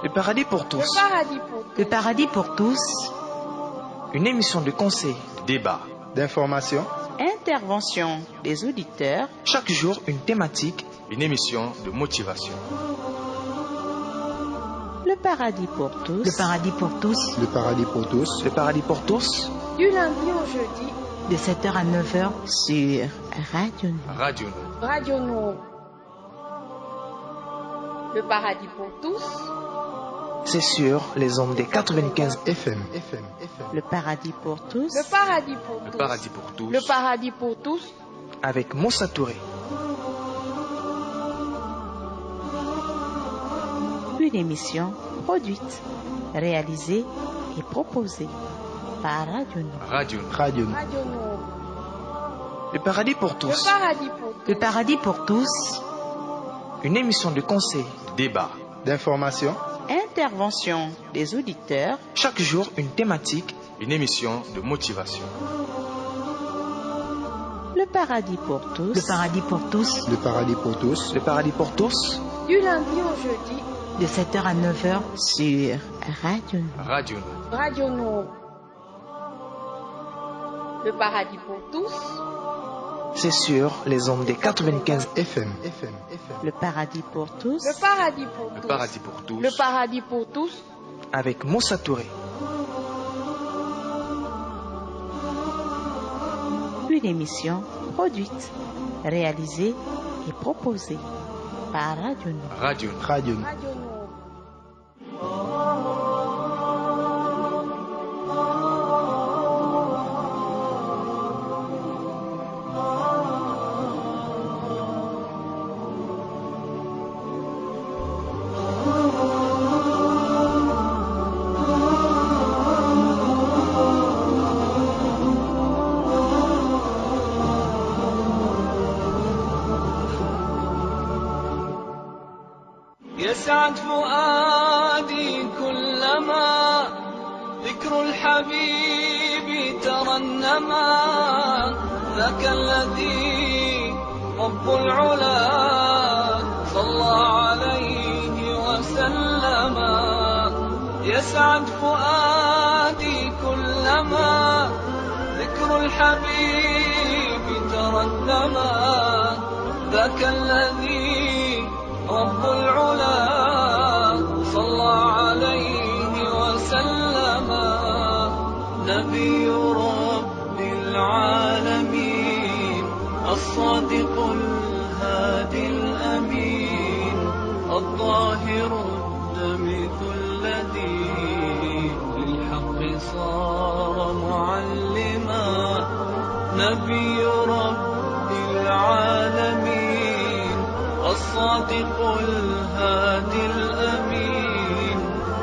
Le paradis pour tous. Le paradis pour tous. Le paradis pour tous. Une émission de conseil, de débat, d'information, intervention des auditeurs. Chaque jour, une thématique. Une émission de motivation. Le paradis pour tous. Le paradis pour tous. Le paradis pour tous. Le paradis pour tous. Du lundi au jeudi. De 7h à 9h sur Radio Nord. Radio Nord. Radio Nord. Le paradis pour tous. C'est sur les ondes des 95 FM. Le paradis pour tous. Le paradis pour Le tous. paradis pour tous. Le paradis pour tous. avec Moussa Touré. Une émission produite, réalisée et proposée par Radio Nord. Radio Nord. Radio Nord. Radio Nord. Le paradis pour tous. Le paradis pour tous. Le paradis pour tous. Une émission de conseil, De débat, d'information, Intervention des auditeurs. chaque jour, une thématique. une émission de motivation. Le paradis pour tous. Le paradis pour tous. le paradis pour tous. Le paradis pour tous. Du lundi au jeudi. De 7h à 9h sur Radio Nord. Radio Nord. Radio Nord. Le paradis pour tous. C'est sur les ondes des 95 FM. Le paradis pour tous. Le paradis pour Le tous. paradis pour tous. Le paradis pour tous. avec Moussa Touré. Une émission produite, réalisée et proposée par Radio Nord. Radio Nord. Radio Nord. Radio Nord. يسعد فؤادي كلما ذكر الحبيب ترنما ذاك الذي رب العلا صلى عليه وسلم يسعد فؤادي كلما ذكر الحبيب ترنما ذاك الذي رب العلا صلى عليه وسلم نبي رب العالمين الصادق الهادي الأمين الظاهر الدمث الذي للحق صار معلما نبي رب العالمين الصادق الهادي الأمين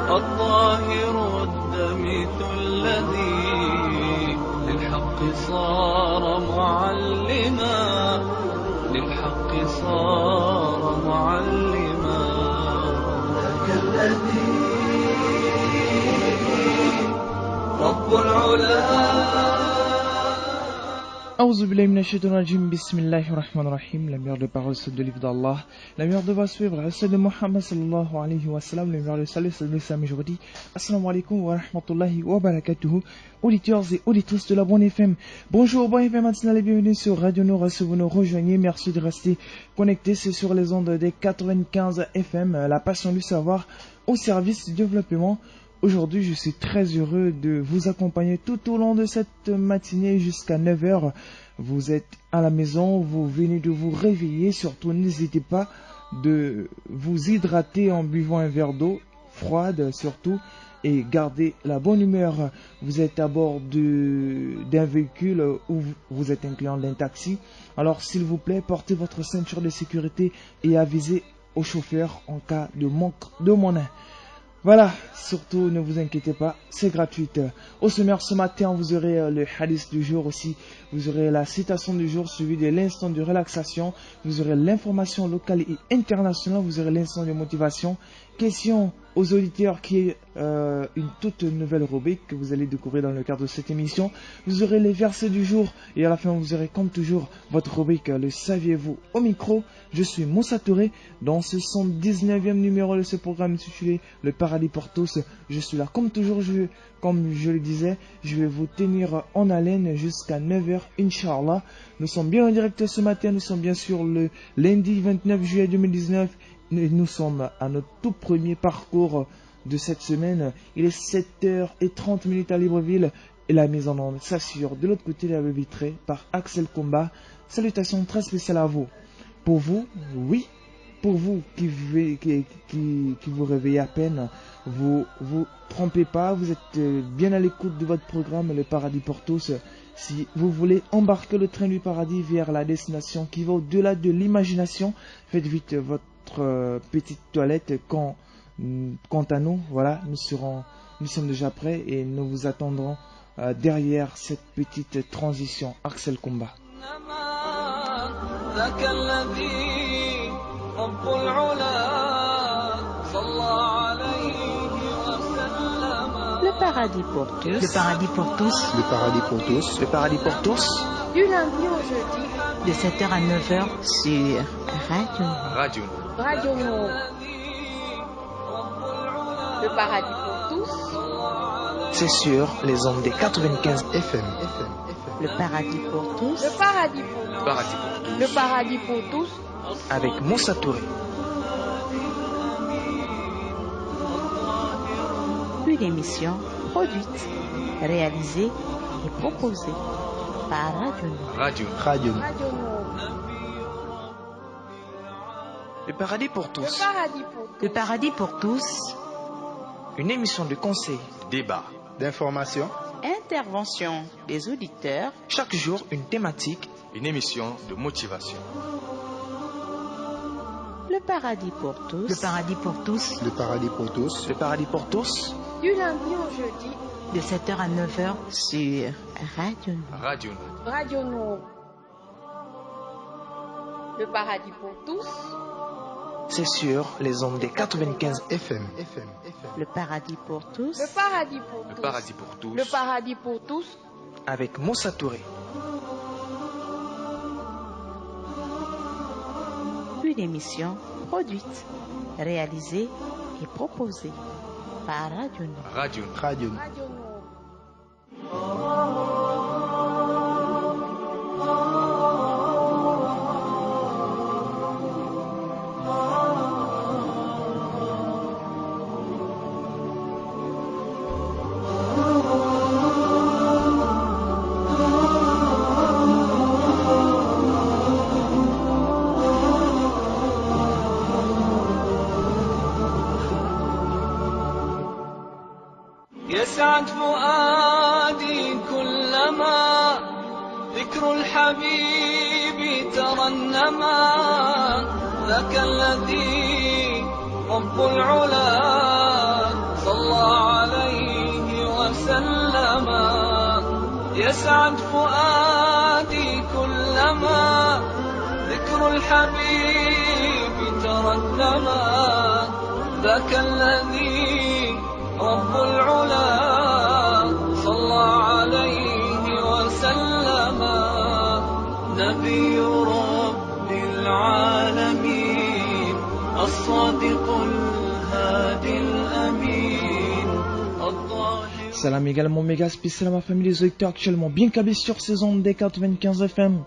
الطاهر الدمث الذي للحق صار معلما للحق صار معلما ذاك الذي رب العلا Aouzu billahi minash shaitanir rajim, bismillahir rahmanir rahim. La meilleure des paroles, c'est de livre d'Allah. La meilleure de va suivre, celle de Muhammad sallallahu alayhi wa sallam. La meilleure de salut, c'est de Sam aujourd'hui. Assalamu alaikum wa rahmatullahi wa barakatuhu. Auditeurs et auditrices de la Bonne FM. Bonjour, Bonne FM matinale et bienvenue sur Radio Nord. Si vous nous rejoignez, merci de rester connectés. C'est sur les ondes des 95 FM. La passion du savoir au service du développement. Aujourd'hui, je suis très heureux de vous accompagner tout au long de cette matinée jusqu'à 9h. Vous êtes à la maison, vous venez de vous réveiller. Surtout, n'hésitez pas de vous hydrater en buvant un verre d'eau froide surtout et garder la bonne humeur. Vous êtes à bord d'un véhicule ou vous êtes un client d'un taxi. Alors, s'il vous plaît, portez votre ceinture de sécurité et avisez au chauffeur en cas de manque de monnaie. Voilà, surtout ne vous inquiétez pas, c'est gratuit. Au sommaire ce matin, vous aurez le hadith du jour aussi, vous aurez la citation du jour suivie de l'instant de relaxation, vous aurez l'information locale et internationale, vous aurez l'instant de motivation, question aux auditeurs qui est une toute nouvelle rubrique que vous allez découvrir dans le cadre de cette émission. Vous aurez les versets du jour et à la fin vous aurez comme toujours votre rubrique Le Saviez-vous. Au micro, je suis Moussa Touré dans ce 119e numéro de ce programme intitulé Le Paradis pour tous. Je suis là comme toujours, comme je le disais, je vais vous tenir en haleine jusqu'à 9h, Inch'Allah. Nous sommes bien en direct ce matin, nous sommes bien sûr le lundi 29 juillet 2019 et nous sommes à notre tout premier parcours de cette semaine. Il est 7h30 à Libreville et la mise en onde s'assure de l'autre côté de la baie vitrée par Axel Combat. Salutations très spéciales à vous. Pour vous, oui, pour vous qui vous réveillez à peine, vous trompez pas, vous êtes bien à l'écoute de votre programme Le Paradis pour tous. Si vous voulez embarquer le train du paradis vers la destination qui va au-delà de l'imagination, faites vite votre petite toilette. Quant à nous, voilà, nous sommes déjà prêts et nous vous attendrons derrière cette petite transition. Axel Combat. Le paradis pour tous. Le paradis pour tous. Le paradis pour tous. Le paradis pour tous. Du lundi au jeudi. De 7h à 9h sur Radio. Radio Nour. Le paradis pour tous. C'est sur les ondes des 95 FM. Le paradis pour tous. Le paradis pour tous. Paradis pour tous. Le paradis pour tous. avec Moussa Touré. Une émission produite, réalisée et proposée par Radio Nour. Radio. Radio Nour. Le paradis pour Le tous. paradis pour tous. Le paradis pour tous. Une émission de conseil. Débat. D'information. Intervention des auditeurs. Chaque jour, une thématique. Une émission de motivation. Le paradis pour tous. Le paradis pour tous. Le paradis pour tous. Le paradis pour tous. Du lundi au jeudi. De 7h à 9h sur Radio Nour. Radio. Radio Nour. Le paradis pour tous. C'est sur les ondes des 95 FM. Le paradis pour tous. Le paradis pour Le tous. paradis pour tous. Le paradis pour tous. avec Moussa Touré. Une émission produite, réalisée et proposée par Radio Nour. Radio. Radio. Radio Nour. يسعد فؤادي كلما ذكر الحبيب ترنما ذاك الذي رب العلا صلى عليه وسلم يسعد فؤادي كلما ذكر الحبيب ترنما ذاك الذي رب العلا صلى عليه وسلم نبي رب العالمين الصادق الهادي الأمين الظاهر. Salam également méga spécial à ma famille les auditeurs actuellement bien câblés sur ces ondes des 95 FM.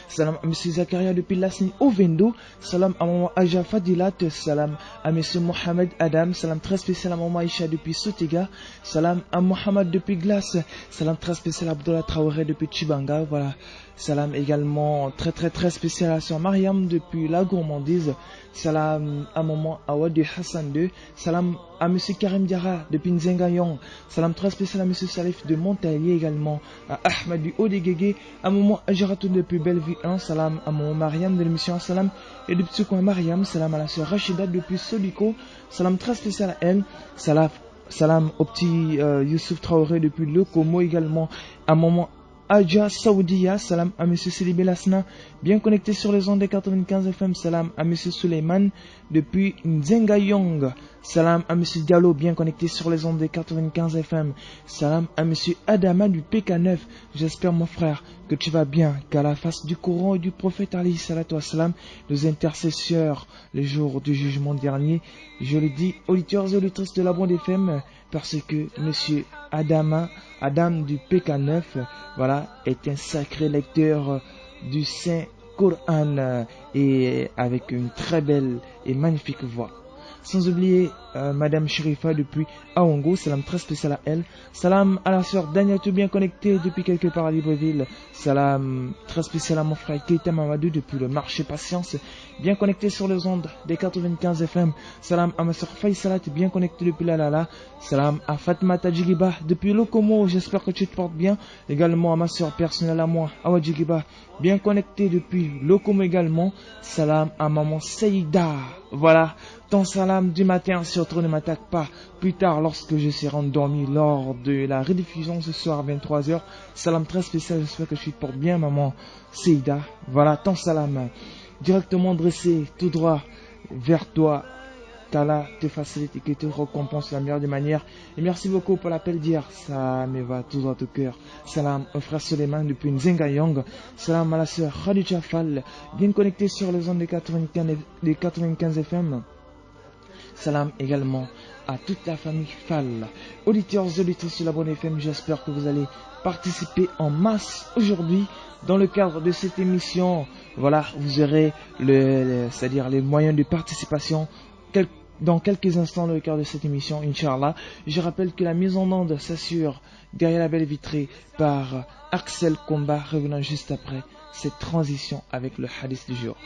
Salam à M. Zakaria depuis Lasni au Vendo. Salam à maman Aja Fadilat. Salam à M. Mohamed Adam. Salam très spécial à maman Aisha depuis Sotega. Salam à Mohamed depuis Glace. Salam très spécial à Abdullah Traoré depuis Chibanga. Voilà. Salam également très spécial à Sœur Mariam depuis La Gourmandise. Salam à maman Awa de Hassan 2. Salam à M. Karim Diarra depuis Nzengayong. Salam très spécial à M. Salif de Montalier également. À Ahmed du Haut-des-Guégués. À maman Ajaratou depuis Bellevue 1. Salam à maman Mariam de l'émission Salam et de petit coin Mariam. Salam à la sœur Rachida depuis Solico. Salam très spécial à elle. Salam au petit Youssouf Traoré depuis Le Como également. À maman Aja Saoudia, salam à M. Sidi Lasna, bien connecté sur les ondes des 95 FM, salam à M. Suleiman depuis Nzengayong, Salam à Monsieur Diallo, bien connecté sur les ondes des 95 FM. Salam à Monsieur Adama du PK9. J'espère, mon frère, que tu vas bien, qu'à la face du Coran et du prophète alayhi salatu wassalam, nos intercesseurs, les jours du jugement dernier, je le dis, auditeurs et auditrices de la bande FM, parce que Monsieur Adam du PK9, voilà, est un sacré lecteur du Saint Coran et avec une très belle et magnifique voix. Sans oublier Madame Sherifa depuis Aongo, salam très spécial à elle. Salam à la sœur Daniel, tout bien connecté depuis quelque part à Libreville. Salam très spécial à mon frère Keita Mamadou depuis le marché Patience, bien connecté sur les ondes des 95 FM. Salam à ma sœur Faisalat, bien connectée depuis la Lala. Salam à Fatma Tadjigiba depuis Lokomo, j'espère que tu te portes bien. Également à ma sœur personnelle à moi, Awa Djigiba, bien connectée depuis Lokomo également. Salam à maman Seïda. Voilà, ton salam du matin surtout ne m'attaque pas. Plus tard, lorsque je serai endormi lors de la rediffusion ce soir à 23h, salam très spécial, j'espère que tu te portes bien maman Seïda. Voilà, ton salam directement dressé tout droit vers toi. Qu'Allah te facilite et que te récompense de la meilleure des manières. Et merci beaucoup pour l'appel d'hier. Ça me va tout droit au cœur. Salam au frère Suleiman depuis Nzenga Yang. Salam à la sœur Khadija Fall, bien connectée sur les ondes des 95 FM. Salam également à toute la famille Fall. Auditeurs et auditrices de la bonne FM, j'espère que vous allez participer en masse aujourd'hui dans le cadre de cette émission. Voilà, vous aurez c'est-à-dire les moyens de participation dans quelques instants dans le cadre de cette émission, Inch'Allah. Je rappelle que la mise en onde s'assure derrière la belle vitrée par Axel Combat, revenant juste après cette transition avec le hadith du jour.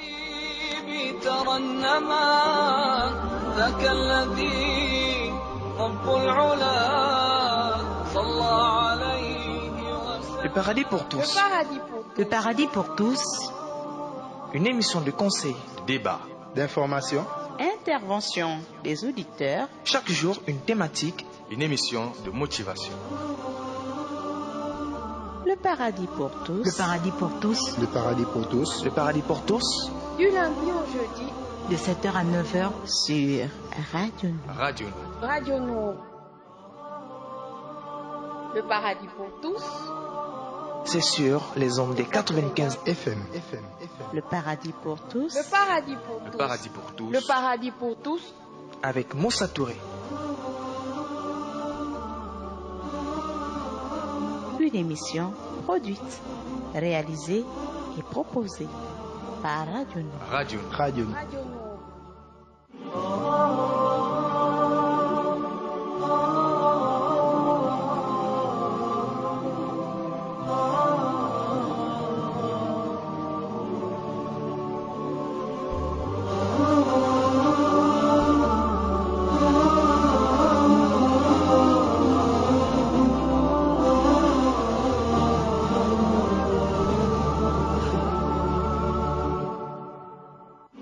Le paradis pour tous. Le paradis pour tous. Une émission de conseil, Débat, d'information, Intervention des auditeurs. chaque jour une thématique. une émission de motivation. Le paradis pour tous. Le paradis pour tous. le paradis pour tous, Le paradis pour tous, Du lundi au jeudi, De 7h à 9h sur Radio Nord. Radio, Radio Nord. Le paradis pour tous, c'est sur les ondes des 95. FM. Le paradis pour tous. le paradis pour le tous, paradis pour tous. le paradis pour tous. Avec Moussa Touré. Une émission produite, réalisée et proposée par Radio Nord. Radio, Radio. Radio Nord.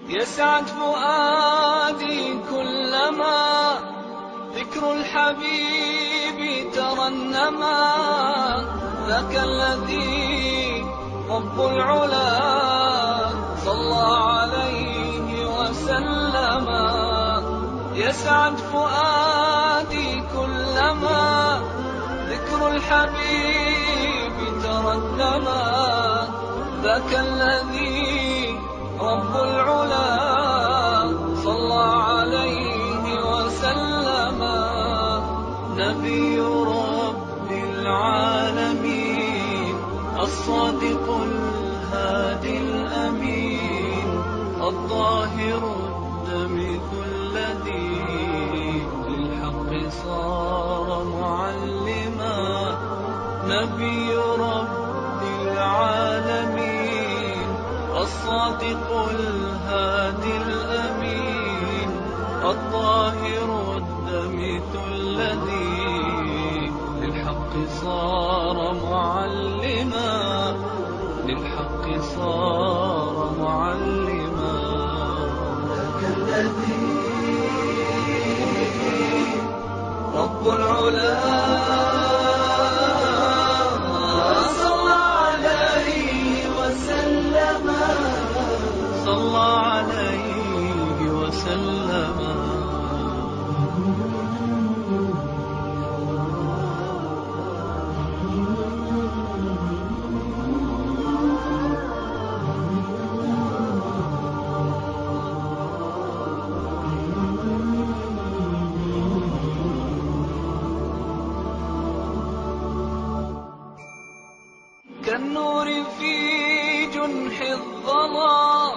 يسعد فؤادي كلما ذكر الحبيب ترنما ذاك الذي رب العلا صلى عليه وسلم. يسعد فؤادي كلما ذكر الحبيب ترنما ذاك الذي رب العلا صلى عليه وسلم. نبي رب العالمين الصادق الهادي الأمين الطاهر الدمث الذي للحق صار معلما. نبي رب العالمين الصادق الهادي الأمين الطاهر الدمث الذي للحق صار معلما. للحق صار معلما. ذاك الذي رب العلا صلى عليه وسلم. صلى عليه وسلم. كالنور في جنح الظلام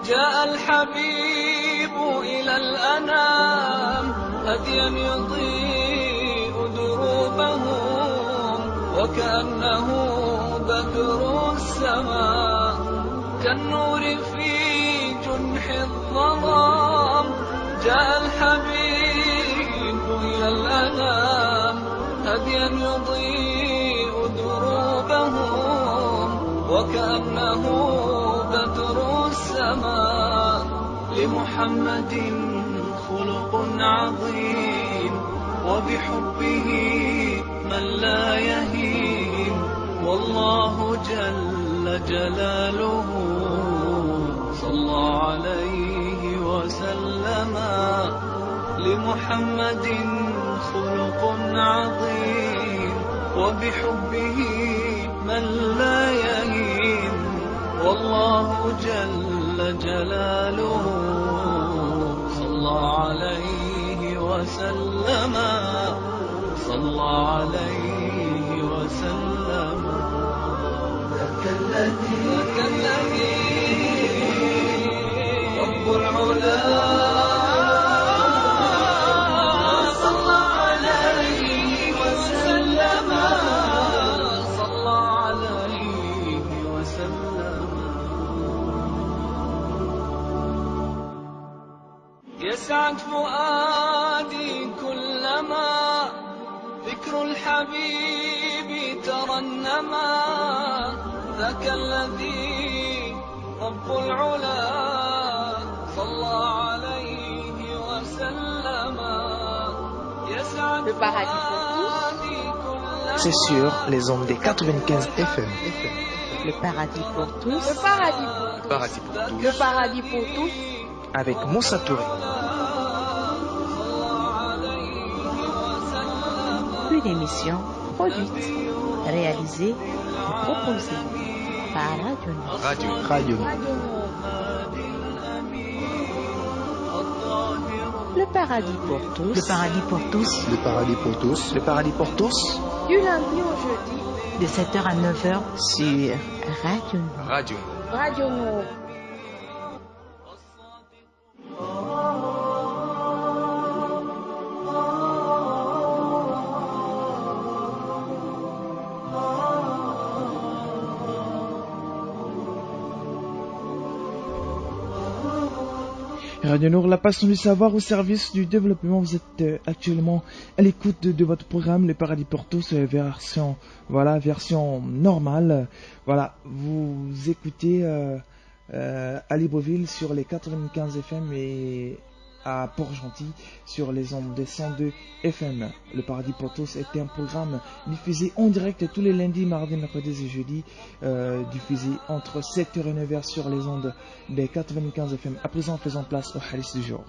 جاء الحبيب إلى الأنام هديا يضيء دروبهم وكأنه بدر السماء كالنور في جنح الظلام جاء الحبيب إلى الأنام هديا يضيء دروبهم وكأنه بدر السماء لمحمد خلق عظيم وبحبه من لا يهين والله جل جلاله صلى عليه وسلم لمحمد خلق عظيم وبحبه من لا يهين والله جل جلاله صلى عليه وسلم صلى عليه وسلم ذاك الذي رب العلا صلى عليه وسلم صلى عليه وسلم يسعد فؤادي كلما ذكر الحبيب ترنما ذاك الذي رب العلا صلى عليه وسلم يسعد فؤادي كلما C'est sur les ondes des 95 FM. Le paradis pour tous. Le paradis pour tous. Paradis pour tous. Le paradis pour tous. Avec Moussa Touré. Une émission produite, réalisée et proposée par Radio Nord. Radio. Radio. Radio Nord. Le paradis pour tous. Le paradis pour tous. Le paradis pour tous. Le paradis pour tous. Du lundi au jeudi. De 7h à 9h sur Radio Nord. Radio. Radio Nord. Radio Nour, la passion du savoir au service du développement. Vous êtes actuellement à l'écoute de votre programme Les Paradis pour tous, version normale. Voilà, vous écoutez à Libreville sur les 95 FM et à Port-Gentil sur les ondes des 102 FM. Le Paradis pour tous est un programme diffusé en direct tous les lundis, mardis, mercredis et jeudis, diffusé entre 7h et 9h sur les ondes des 95 FM. À présent, faisons place au hadith du jour.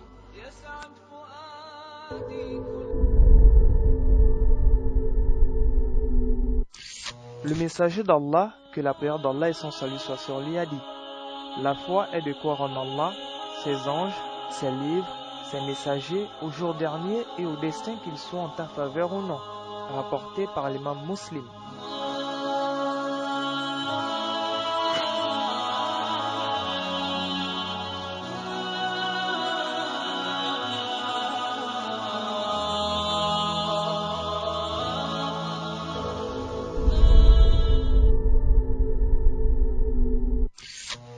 Le messager d'Allah, que la prière d'Allah et son salut soient sur lui, a dit: la foi est de croire en Allah, ses anges, ses livres, ses messagers, au jour dernier et au destin qu'ils soient en ta faveur ou non. Rapporté par l'imam Muslim.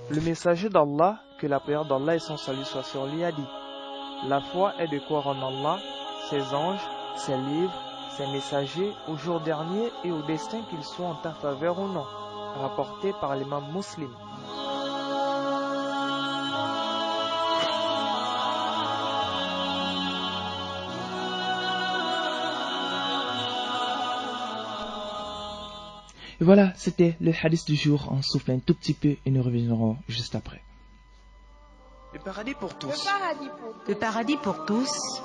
Le messager d'Allah, que la prière d'Allah et son salut soient sur lui, a dit: la foi est de croire en Allah, ses anges, ses livres, ses messagers, au jour dernier et au destin qu'ils soient en ta faveur ou non. Rapporté par l'imam Muslim. Et voilà, c'était le hadith du jour. On souffle un tout petit peu et nous reviendrons juste après. Le paradis pour Le tous. paradis pour tous. Le paradis pour tous.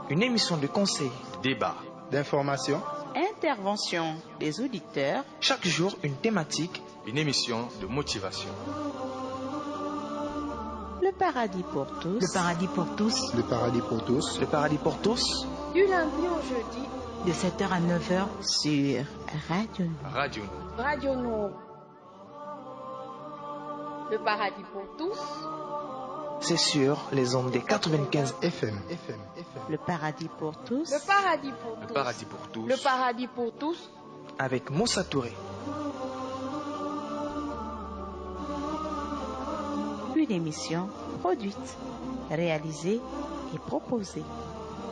Une émission de conseil. Débat. D'information. Intervention des auditeurs. Chaque jour, une thématique. Une émission de motivation. Le paradis pour tous. Le paradis pour tous. Le paradis pour tous. Le paradis pour tous. Du lundi au jeudi. De 7h à 9h sur Radio Nord. Radio Nord. Radio Nord. Le paradis pour tous. C'est sur les ondes des 95 FM. Le paradis pour tous. Le paradis pour Le tous. paradis pour tous. Le paradis pour tous. avec Moussa Touré. Une émission produite, réalisée et proposée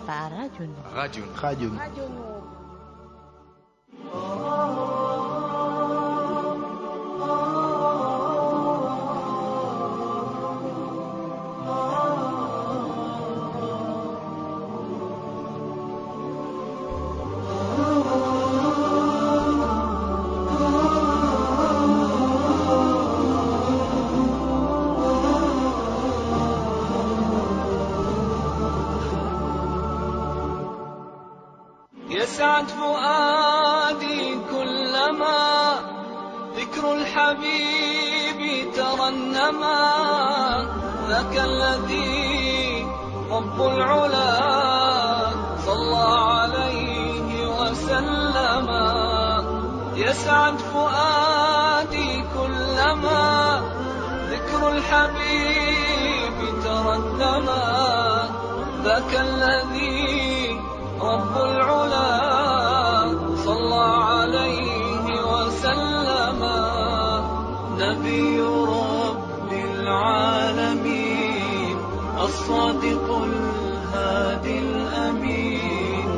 par Radio Nord. Radio Nord. Radio. Radio Nord. يسعد فؤادي كلما ذكر الحبيب ترنما ذاك الذي رب العلا صلى عليه وسلم. يسعد فؤادي كلما ذكر الحبيب ترنما ذاك الذي رب العلا صلى عليه وسلم. نبي رب العالمين الصادق الهادي الأمين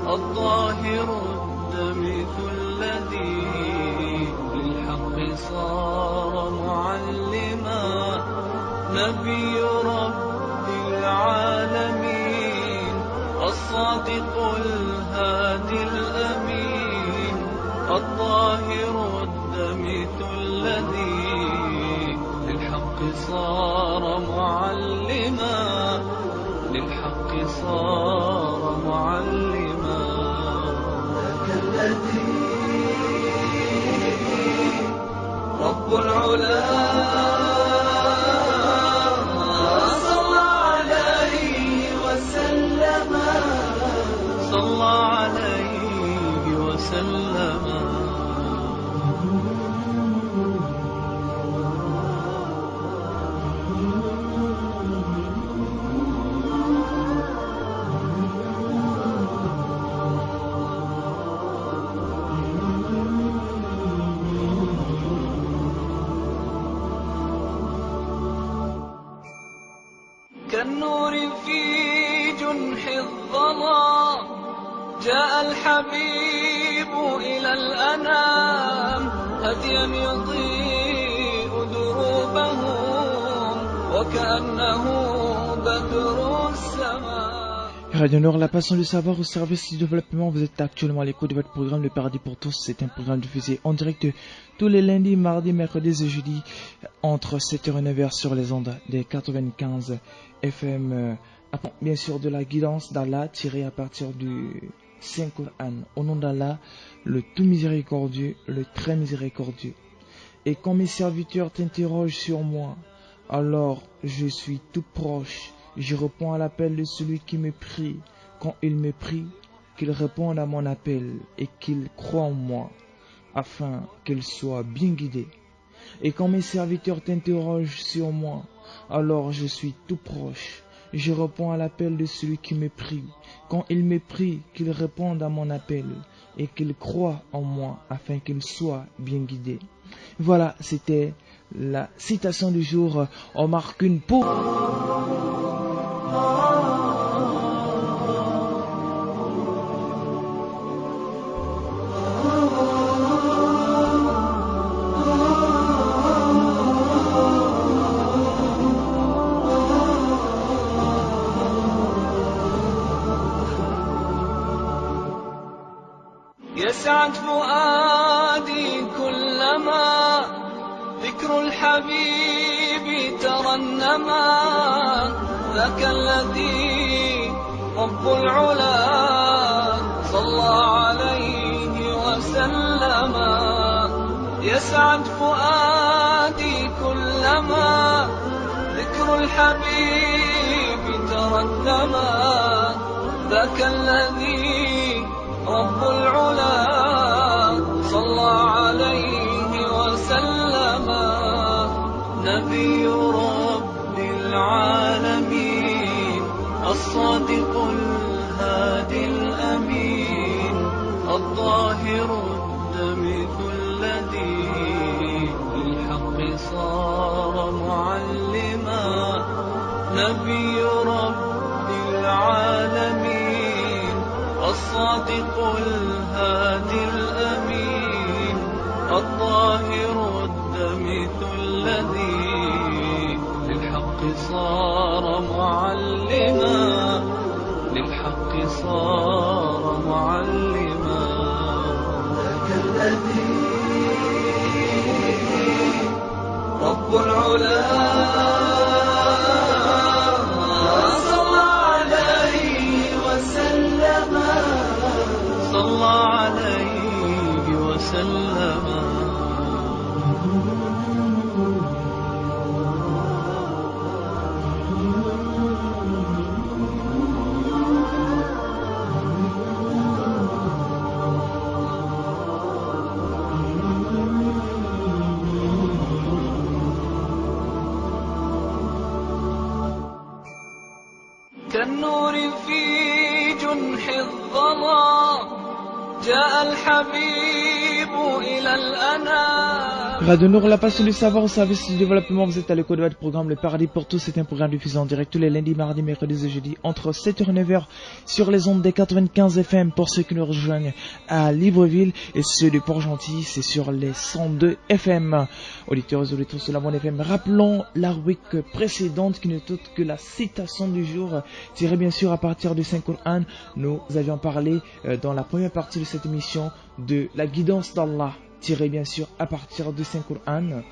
الظاهر الدمث الذي للحق صار معلما. نبي رب العالمين الصادق الهادي الأمين الظاهر الدمث الذي للحق صار معلما. للحق صار معلما. ذاك الذي رب العلا صلى عليه وسلم. صلى عليه وسلم. كالنور في جنح الظلام جاء الحبيب إلى الأنام هديا يضيء دروبهم وكأنه بدر السماء. Radio Nord, la passion du savoir au service du développement. Vous êtes actuellement à l'écoute de votre programme Le Paradis pour tous. C'est un programme diffusé en direct tous les lundis, mardis, mercredis et jeudis entre 7h et 9h sur les ondes des 95 FM. Bien sûr, de la guidance d'Allah tirée à partir du Saint-Coran. Au nom d'Allah, le tout miséricordieux, le très miséricordieux. Et quand mes serviteurs t'interrogent sur moi, alors je suis tout proche. Je réponds à l'appel de celui qui me prie. Quand il me prie, qu'il réponde à mon appel et qu'il croie en moi, afin qu'il soit bien guidé. Et quand mes serviteurs t'interrogent sur moi, alors je suis tout proche. Je réponds à l'appel de celui qui me prie. Quand il me prie, qu'il réponde à mon appel et qu'il croie en moi, afin qu'il soit bien guidé. Voilà, c'était la citation du jour. On marque une pause. يسعد فؤادي كلما ذكر الحبيب ترنما ذاك الذي رب العلا صلى عليه وسلم. يسعد فؤادي كلما ذكر الحبيب ترنما ذاك الذي رب العلا صلى عليه وسلم نبي رب العالمين الصادق الهادي الأمين الظاهر الدمث الذي للحق صار معلما نبي رب العالمين الصادق الهادي الأمين الظاهر الدمث الذي للحق صار معلما للحق صار معلما ذاك الذي رب العلا صلى عليه وسلم صلى عليه وسلم كالنور في جنح الظلام جاء الحبيب إلى الأنام. Radio Nour, la passion du savoir au service du développement. Vous êtes à l'écoute du programme Le Paradis pour tous. C'est un programme diffusé en direct tous les lundis, mardis, mercredis et jeudis entre 7h et 9h sur les ondes des 95 FM pour ceux qui nous rejoignent à Libreville et ceux de Port-Gentil, c'est sur les 102 FM. Auditeurs et auditrices de la Bonne FM, rappelons la rubrique précédente qui n'est autre que la citation du jour tirée bien sûr à partir du Saint-Coran. Nous avions parlé dans la première partie de cette émission de la guidance d'Allah, tiré bien sûr à partir du Saint-Coran.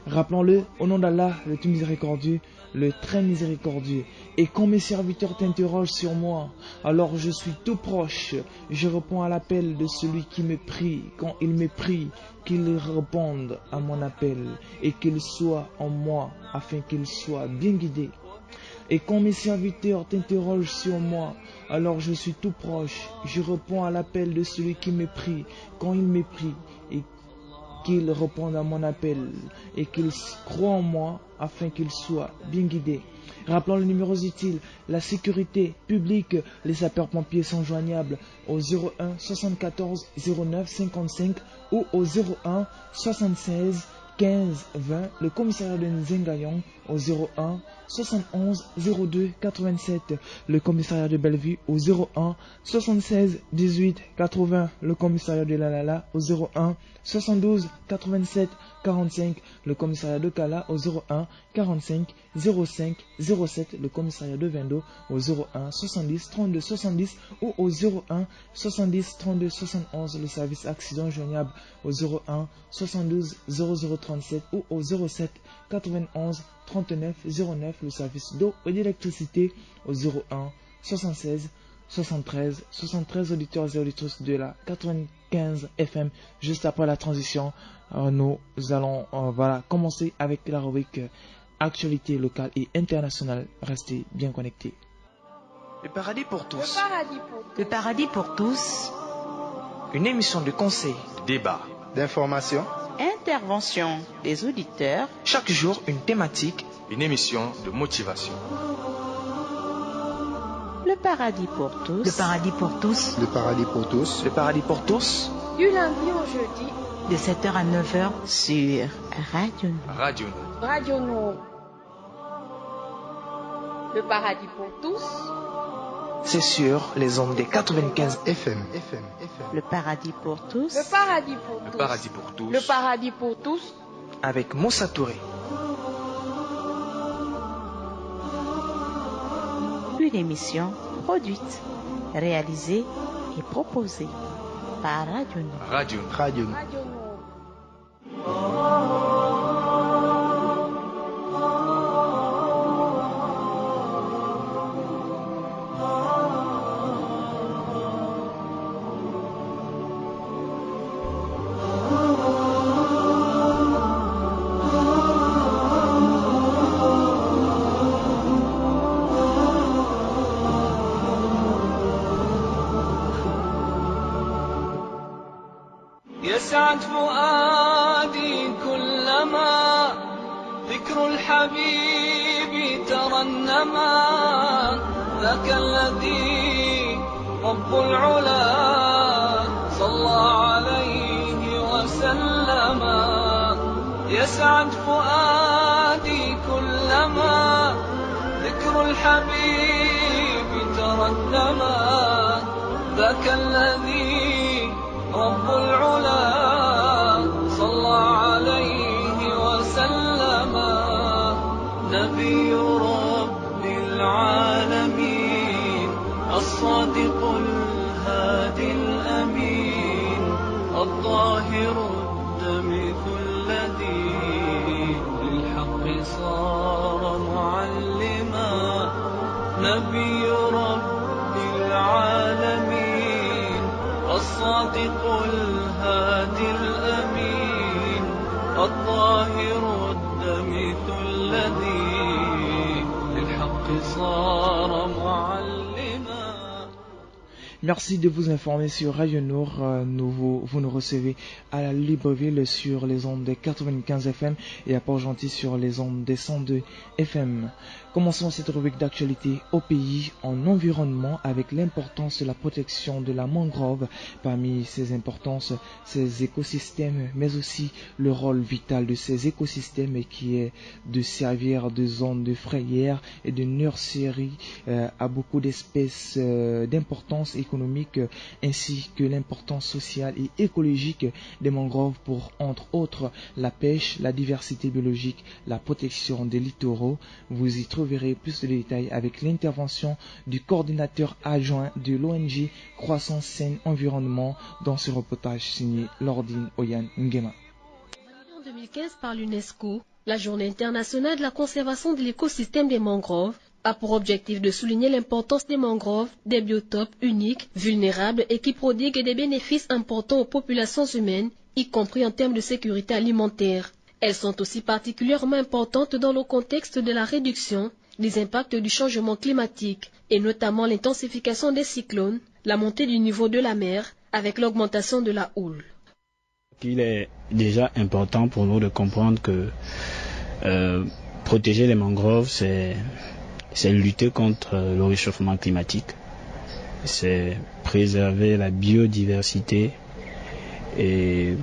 Rappelons-le, au nom d'Allah, le tout miséricordieux, le très miséricordieux. Et quand mes serviteurs t'interrogent sur moi, alors je suis tout proche. Je réponds à l'appel de celui qui me prie. Quand il me prie, qu'il réponde à mon appel et qu'il soit en moi afin qu'il soit bien guidé. Et quand mes serviteurs t'interrogent sur moi, alors je suis tout proche. Je réponds à l'appel de celui qui me prie. Quand il me prie, et qu'il réponde à mon appel et qu'il croit en moi afin qu'il soit bien guidé. Rappelons le numéro utile, la sécurité publique, les sapeurs-pompiers sont joignables au 01 74 09 55 ou au 01 76 15 20, le commissariat de Nzengayon au 01 71 02 87, le commissariat de Bellevue au 01 76 18 80, le commissariat de Lalala au 01 72 87 45, le commissariat de Kala au 01 45 05 07, le commissariat de Vendo au 01 70 32 70 ou au 01 70 32 71, le service accident joignable au 01 72 0037 ou au 07 91 39 09, le service d'eau et d'électricité au 01 76 73 73, auditeurs et auditrices de la 95 FM. Juste après la transition, nous allons commencer avec la rubrique actualité locale et internationale. Restez bien connectés. Le paradis pour tous. Le paradis pour tous. Le paradis pour tous. Une émission de conseil, Débat. d'information, Intervention des auditeurs. chaque jour une thématique. Une émission de motivation. Le paradis pour tous. Le paradis pour tous. le paradis pour tous, Le paradis pour tous, Du lundi au jeudi, De 7h à 9h sur Radio Nour. Radio Nour. Radio Nour. Le paradis pour tous, c'est sur les ondes des 95. FM. Le paradis pour tous. le paradis pour Le tous. paradis pour tous. Le paradis pour tous. Avec Moussa Touré. Une émission produite, réalisée et proposée par Radio Nour. Radio Nour. Radio Nour. Radio Nour. يسعد فؤادي كلما ذكر الحبيب ترنما ذاك الذي رب العلا صلى عليه وسلم يسعد فؤادي كلما ذكر الحبيب ترنما ذاك الذي رب العلا صلى عليه وسلم نبي رب العالمين الصادق الهادي الأمين الظاهر الدمث الذي للحق صار معلما نبي رب العالمين الصادق الهادي الأمين الظاهر الدمث الذي للحق صار معلما. Merci de vous informer sur Radio Nour. Vous nous recevez à la Libreville sur les ondes des 95 FM et à Port-Gentil sur les ondes des 102 FM. Commençons cette rubrique d'actualité au pays en environnement avec l'importance de la protection de la mangrove. Parmi ces importances, ces écosystèmes, mais aussi le rôle vital de ces écosystèmes qui est de servir de zone de frayère et de nurserie à beaucoup d'espèces d'importance économique ainsi que l'importance sociale et écologique des mangroves pour, entre autres, la pêche, la diversité biologique, la protection des littoraux. Vous y trouverez plus de détails avec l'intervention du coordinateur adjoint de l'ONG Croissance Saine Environnement dans ce reportage signé Lordine Oyan Ngema. En 2015 par l'UNESCO, la Journée internationale de la conservation de l'écosystème des mangroves a pour objectif de souligner l'importance des mangroves, des biotopes uniques, vulnérables et qui prodiguent des bénéfices importants aux populations humaines, y compris en termes de sécurité alimentaire. Elles sont aussi particulièrement importantes dans le contexte de la réduction des impacts du changement climatique et notamment l'intensification des cyclones, la montée du niveau de la mer avec l'augmentation de la houle. Il est déjà important pour nous de comprendre que protéger les mangroves, c'est lutter contre le réchauffement climatique, c'est préserver la biodiversité et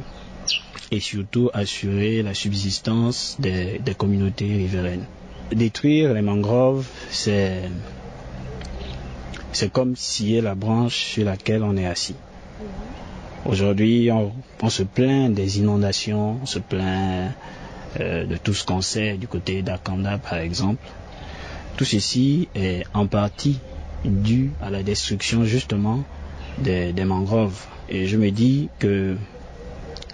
surtout assurer la subsistance des communautés riveraines. Détruire les mangroves, c'est comme scier la branche sur laquelle on est assis. Aujourd'hui, on se plaint des inondations, on se plaint de tout ce qu'on sait du côté d'Akanda par exemple. Tout ceci est en partie dû à la destruction justement des mangroves. Et je me dis que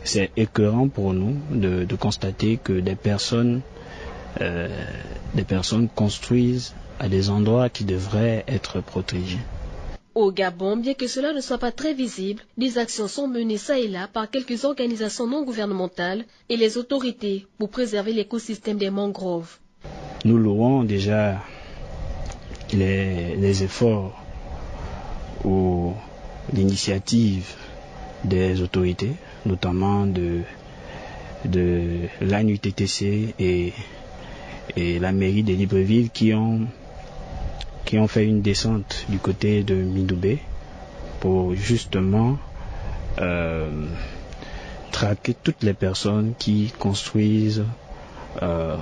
c'est écœurant pour nous de constater que des personnes construisent à des endroits qui devraient être protégés. Au Gabon, bien que cela ne soit pas très visible, des actions sont menées ça et là par quelques organisations non gouvernementales et les autorités pour préserver l'écosystème des mangroves. Nous louons déjà les efforts ou l'initiative des autorités, notamment de l'ANUTTC et la mairie de Libreville qui ont fait une descente du côté de Midoubé pour justement traquer toutes les personnes qui construisent dans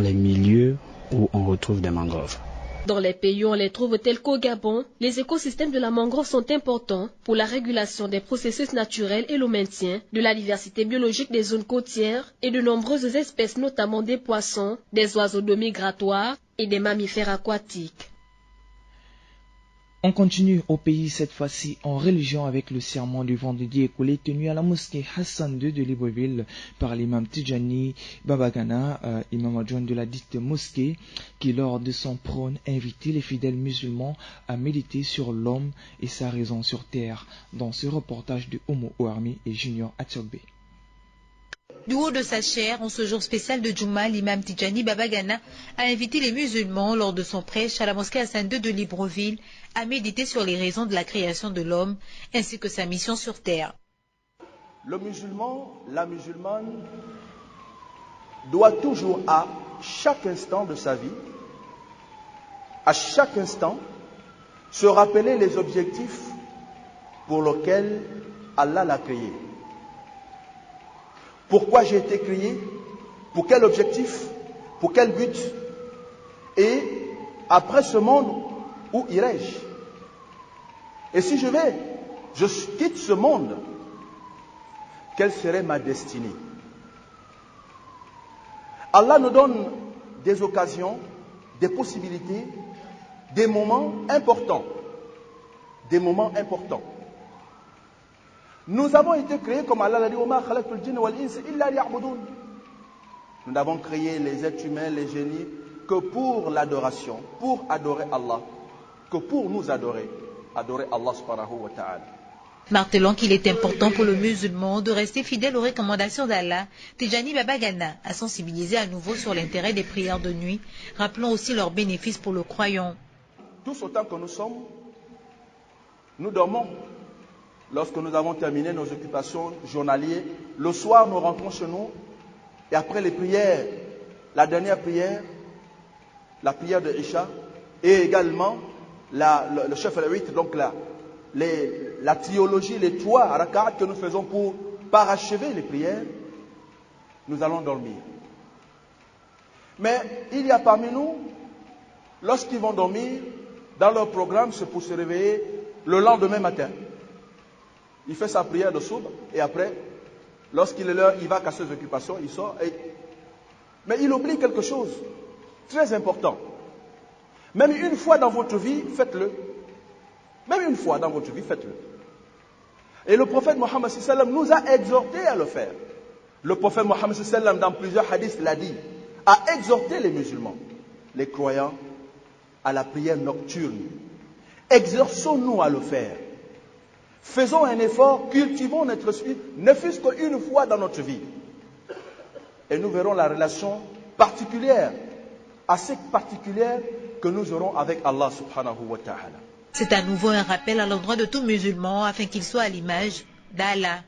les milieux où on retrouve des mangroves. Dans les pays où on les trouve tels qu'au Gabon, les écosystèmes de la mangrove sont importants pour la régulation des processus naturels et le maintien de la diversité biologique des zones côtières et de nombreuses espèces, notamment des poissons, des oiseaux d'eau migratoires et des mammifères aquatiques. On continue au pays cette fois-ci en religion avec le serment du vendredi écoulé tenu à la mosquée Hassan II de Libreville par l'imam Tidjani Babagana, imam adjoint de la dite mosquée, qui lors de son prône invitait les fidèles musulmans à méditer sur l'homme et sa raison sur terre dans ce reportage de Omo Ouarmi et Junior Atiogbe. Du haut de sa chaire, en ce jour spécial de Djouma, l'imam Tidjani Babagana a invité les musulmans lors de son prêche à la mosquée Hassan II de Libreville à méditer sur les raisons de la création de l'homme ainsi que sa mission sur terre. Le musulman, la musulmane doit toujours à chaque instant de sa vie, à chaque instant, se rappeler les objectifs pour lesquels Allah l'a créé. Pourquoi j'ai été créé? Pour quel objectif? Pour quel but? Et après ce monde, où irai-je? Et si je quitte ce monde, quelle serait ma destinée? Allah nous donne des occasions, des possibilités, des moments importants. Des moments importants. Nous avons été créés, comme Allah l'a dit, nous n'avons créé les êtres humains, les génies, que pour l'adoration, pour adorer Allah, que pour nous adorer Allah subhanahu wa ta'ala. Martelant qu'il est important pour le musulman de rester fidèle aux recommandations d'Allah, Tijani Baba Gana a sensibilisé à nouveau sur l'intérêt des prières de nuit, rappelant aussi leurs bénéfices pour le croyant. Tous autant que nous sommes, nous dormons. Lorsque nous avons terminé nos occupations journalières, le soir nous rentrons chez nous et après les prières, la dernière prière, la prière de Isha et également le chef al-Witr, donc la théologie, les 3 rak'at que nous faisons pour parachever les prières, nous allons dormir. Mais il y a parmi nous, lorsqu'ils vont dormir, dans leur programme, c'est pour se réveiller le lendemain matin. Il fait sa prière de soub et après, lorsqu'il est l'heure, il va à ses occupations, il sort. Mais il oublie quelque chose très important. Même une fois dans votre vie, faites-le. Même une fois dans votre vie, faites-le. Et le prophète Mohammed sallam nous a exhortés à le faire. Le prophète Mohammed sallam dans plusieurs hadiths l'a dit, a exhorté les musulmans, les croyants, à la prière nocturne. Exerçons-nous à le faire. Faisons un effort, cultivons notre esprit, ne fût-ce qu'une fois dans notre vie. Et nous verrons la relation particulière, assez particulière, que nous aurons avec Allah subhanahu wa ta'ala. C'est à nouveau un rappel à l'endroit de tout musulman afin qu'il soit à l'image d'Allah.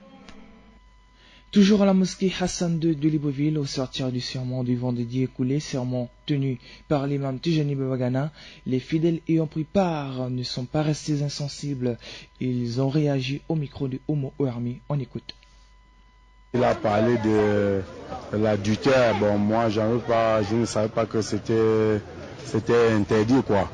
Toujours à la mosquée Hassan II de Libreville, au sortir du sermon du vendredi écoulé, sermon tenu par l'imam Tijani Baba Gana, les fidèles ayant pris part ne sont pas restés insensibles. Ils ont réagi au micro de Omo Ouarmi. On écoute. Il a parlé de l'adultère. Bon, moi, je ne savais pas que c'était interdit, quoi.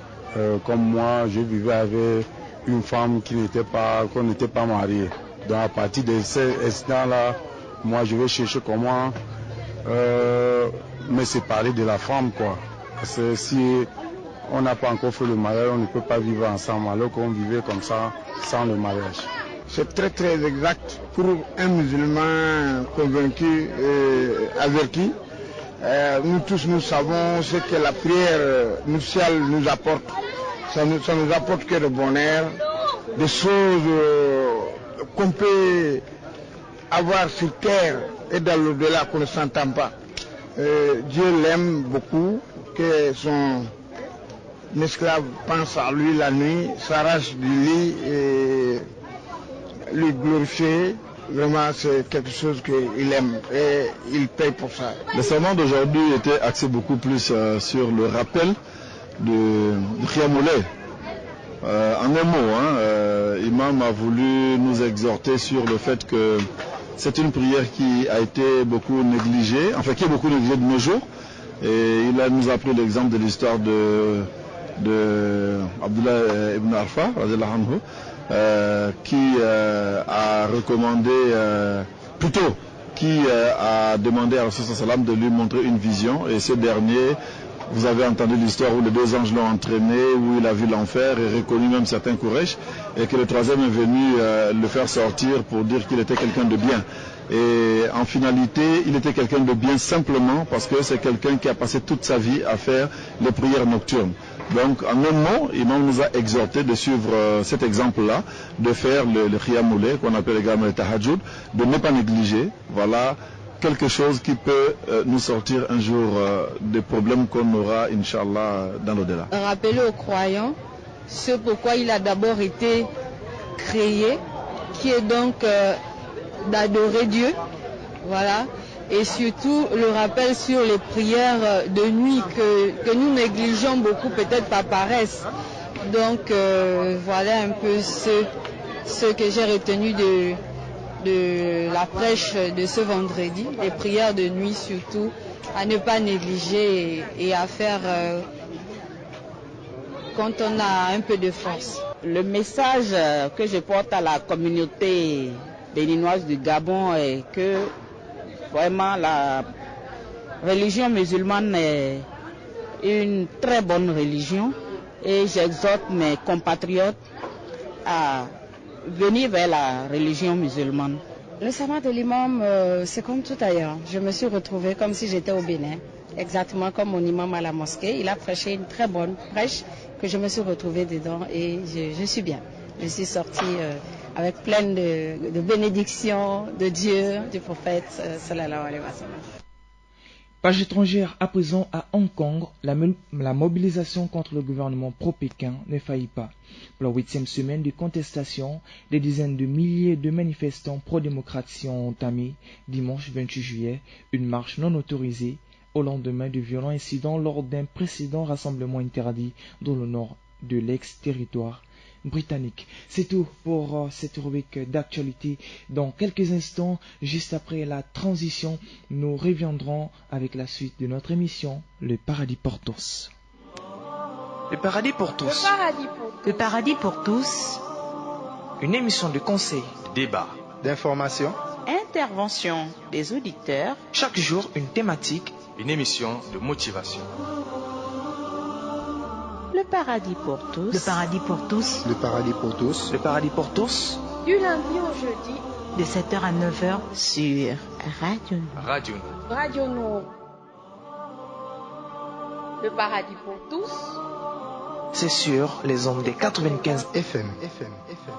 Comme moi, je vivais avec une femme qu'on n'était pas marié. Donc, à partir de cet instant-là, moi, je vais chercher comment me séparer de la femme, quoi. Parce que si on n'a pas encore fait le mariage, on ne peut pas vivre ensemble, alors qu'on vivait comme ça, sans le mariage. C'est très très exact pour un musulman convaincu et averti. Nous tous, nous savons ce que la prière nuptiale nous apporte. Ça nous apporte que le bonheur, des choses qu'on peut avoir sur terre et dans l'au-delà qu'on ne s'entend pas. Dieu l'aime beaucoup, que son esclave pense à lui la nuit, s'arrache du lit et lui glorifier. Vraiment, c'est quelque chose qu'il aime et il paye pour ça. Le sermon d'aujourd'hui était axé beaucoup plus sur le rappel de Khiyamoleh. En un mot, Imam a voulu nous exhorter sur le fait que c'est une prière qui a été beaucoup négligée, enfin qui est beaucoup négligée de nos jours. Et il nous a pris l'exemple de l'histoire de Abdullah ibn Arfa, qui a recommandé, plutôt qui a demandé à Rasul sallam de lui montrer une vision, et ce dernier, vous avez entendu l'histoire où les 2 anges l'ont entraîné, où il a vu l'enfer et reconnu même certains Quraysh, et que le 3e est venu le faire sortir pour dire qu'il était quelqu'un de bien. Et en finalité, il était quelqu'un de bien simplement parce que c'est quelqu'un qui a passé toute sa vie à faire les prières nocturnes. Donc, en un mot, Imam nous a exhorté de suivre cet exemple-là, de faire le Khiyamoleh, qu'on appelle également le Tahajjud, de ne pas négliger, voilà, quelque chose qui peut nous sortir un jour des problèmes qu'on aura, Inch'Allah, dans l'au-delà. Rappeler aux croyants ce pourquoi il a d'abord été créé, qui est donc d'adorer Dieu, voilà, et surtout le rappel sur les prières de nuit que nous négligeons beaucoup, peut-être par paresse. Donc voilà un peu ce que j'ai retenu de la prêche de ce vendredi, les prières de nuit surtout, à ne pas négliger et à faire quand on a un peu de force. Le message que je porte à la communauté béninoise du Gabon est que vraiment la religion musulmane est une très bonne religion et j'exhorte mes compatriotes à venir vers la religion musulmane. Le sabbat de l'imam, c'est comme tout ailleurs. Je me suis retrouvée comme si j'étais au Bénin, exactement comme mon imam à la mosquée. Il a prêché une très bonne prêche que je me suis retrouvée dedans et je suis bien. Je suis sortie avec plein de bénédictions de Dieu, du prophète, sallallahu alayhi wa sallam. Page étrangère à présent à Hong Kong, la mobilisation contre le gouvernement pro-Pékin ne faillit pas. Pour la 8e semaine de contestation, des dizaines de milliers de manifestants pro-démocratie ont entamé, dimanche 28 juillet, une marche non autorisée au lendemain de violents incidents lors d'un précédent rassemblement interdit dans le nord de l'ex-territoire britannique. C'est tout pour cette rubrique d'actualité. Dans quelques instants, juste après la transition, nous reviendrons avec la suite de notre émission, Le Paradis pour tous. Le Paradis pour tous. Le Paradis pour tous. Une émission de conseil, de débat, d'information, intervention des auditeurs. Chaque jour, une thématique. Une émission de motivation. Le Paradis pour tous. Le Paradis pour tous. Le Paradis pour tous. Le Paradis pour tous. Du lundi au jeudi. De 7h à 9h. Sur Radio. Radio Nord. Le Paradis pour tous. C'est sur les ondes des 95 FM.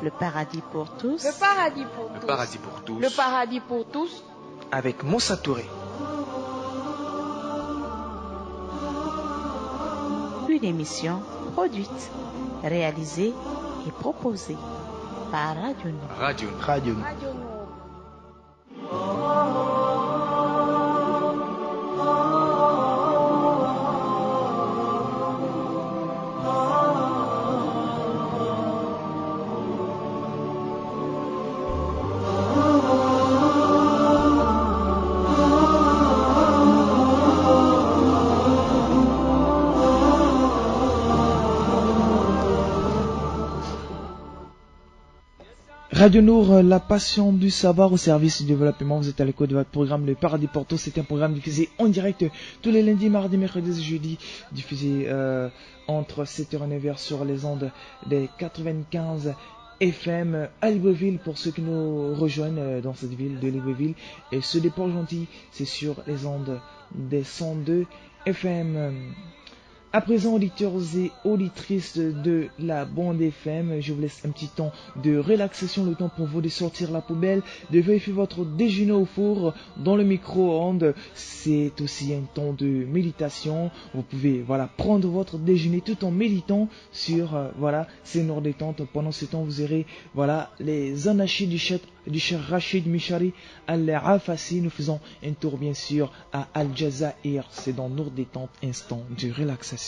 Le Paradis pour tous. Le Paradis pour tous. Le Paradis pour tous. Le Paradis pour tous. Avec Moussa Touré. Une émission produite, réalisée et proposée par Radio Nord. Radio Nour, la passion du savoir au service du développement. Vous êtes à l'écoute de votre programme Le Paradis pour tous. C'est un programme diffusé en direct tous les lundis, mardis, mercredis et jeudis, diffusé entre 7h et 9h sur les ondes des 95 FM à Libreville pour ceux qui nous rejoignent dans cette ville de Libreville. Et ce déport gentil, c'est sur les ondes des 102 FM. À présent, auditeurs et auditrices de la bande FM, je vous laisse un petit temps de relaxation, le temps pour vous de sortir la poubelle, de vérifier votre déjeuner au four, dans le micro-ondes. C'est aussi un temps de méditation. Vous pouvez prendre votre déjeuner tout en méditant sur ces noires détentes. Pendant ce temps, vous aurez les anachis du Cheikh Rachid Mishari Al-Afasi. Nous faisons un tour bien sûr à Al-Jazair. C'est dans Nour détente, instant de relaxation.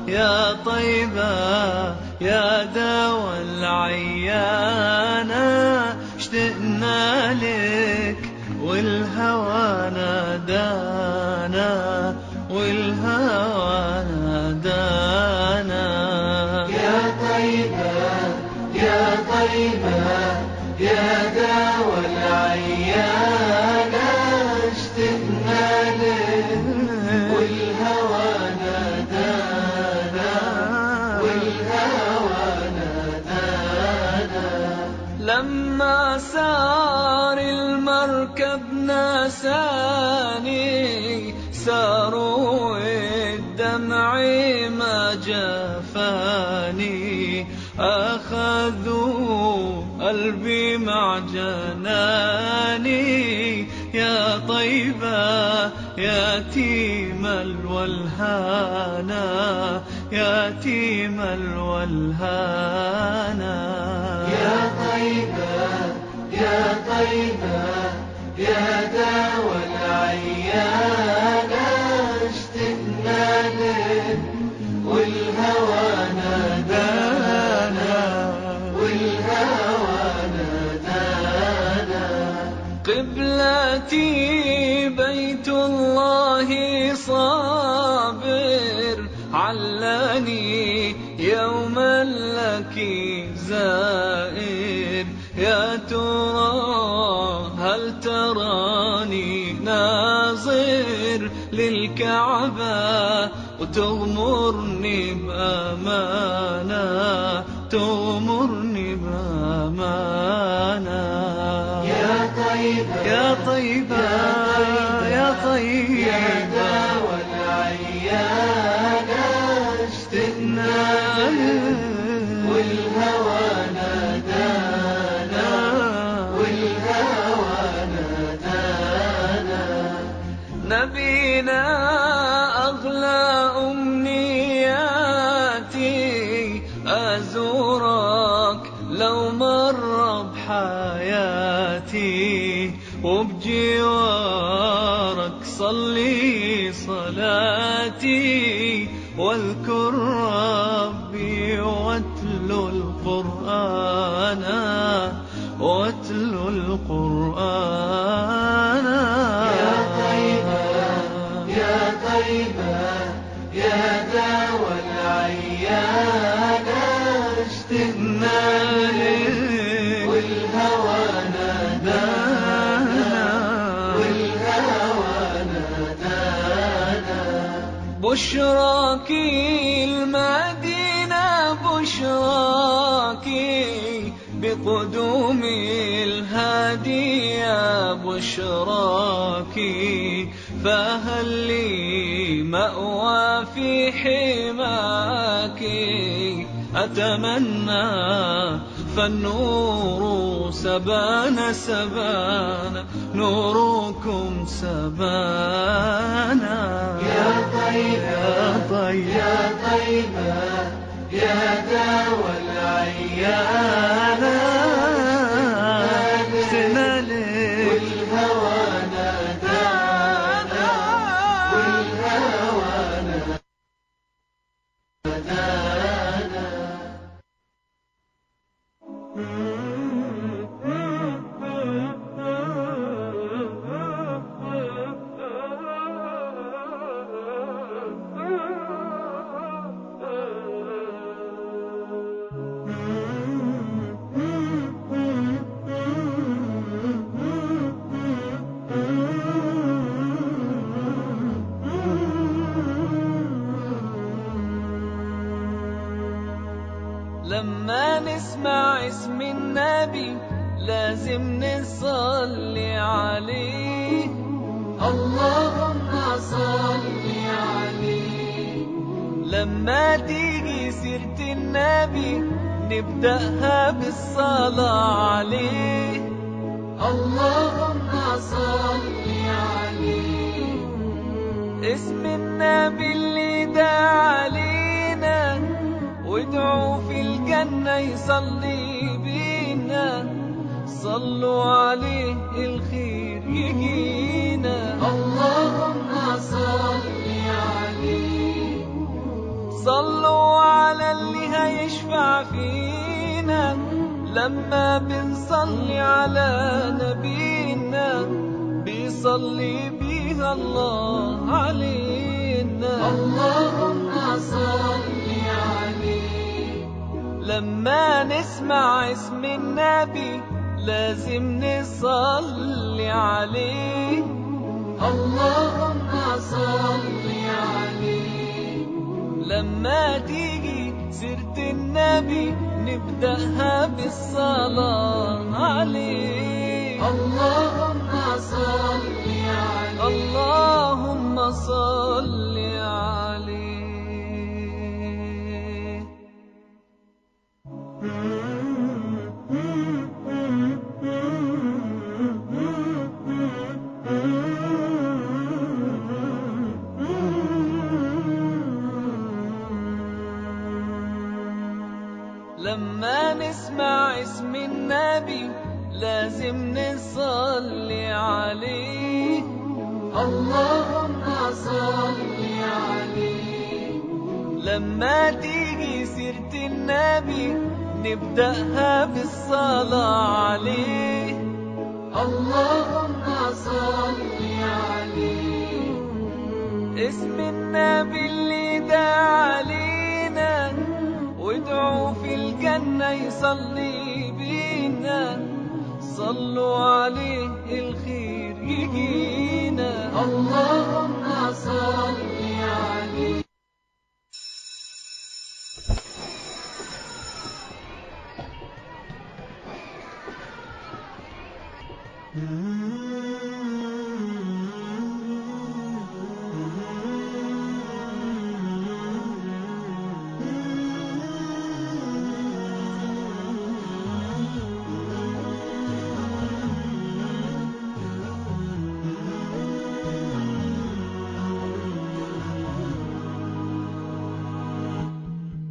يا طيبة يا دوا العيانة اشتقنا لك والهوى نادانا يا طيبة يا دوا العيانة اشتقنا لك والهوى لما سار المركب ناساني ساروا الدمع ما جفاني أخذوا قلبي مع جناني يا طيبة يتيم الولهانا يتيم الولهانا يا طيبة يا طيبة يا داوى العيانة اشتقنا لك والهوى نادانا والهوى نادانا قبلتي بيت الله صابر علاني يوما لك زائر يا ترى هل تراني ناظر للكعبة وتغمرني بأمانة تغمرني بأمانة يا طيبة يا طيبة يا طيبة يا داوى العيانة اشتقنا والهوى نادانا والهوى نادانا نبينا أغلى أمنياتي أزورك لو مر بحياتي وبجوارك صلي صلاتي واذكر ربي واتلو القرآن واتلو القرآن يا طيبة يا طيبة يا داوى العيانة اشتقنا لك والهوى نادانا والهوى نادانا بشراك المدينة بشراك بقدوم الهادي يا بشراك فهل لي مأوى في حماك أتمنى فالنور سبان سبان نوركم سبانا يا طيبة يا طيبة يا داوى العيانة والهوى نادانا والهوى نادانا لما نسمع اسم النبي لازم نصلي عليه اللهم صل عليه لما تيجي سيرة النبي نبدأها بالصلاة عليه اللهم صل عليه اسم النبي اللي دعا علينا وادعوا في الجنة يصلي بينا صلوا عليه الخير يجينا اللهم صل عليه صلوا على اللي هيشفع فينا لما بنصلي على نبينا بيصلي بيها الله علينا اللهم صل عليه لما نسمع اسم النبي لازم نصلي عليه اللهم صل عليه لما تيجي سيرة النبي نبدأها بالصلاة عليه اللهم صل عليه اللهم صل عليه لما نسمع اسم النبي لازم نصلي عليه. اللهم صل عليه. لما تيجي سيرة النبي نبدأها بالصلاة عليه. اللهم صل عليه. اسم النبي اللي دعا علينا وادعوا في الجنة يصلي بينا. صلوا عليه الخير يجينا. اللهم صل عليه.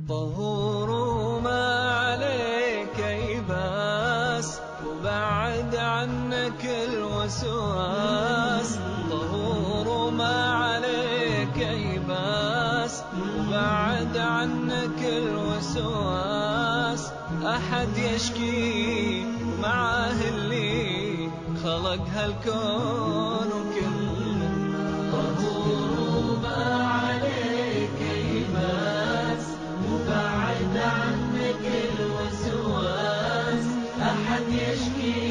طهور ما عليك يباس وبعد عنك الوسواس. طهور ما عليك يباس وبعد عنك الوسواس. أحد يشكي معاه اللي خلق هالكون وكل الناس. طهور ما عليك يباس وبعد عنك الوسواس. أحد يشكي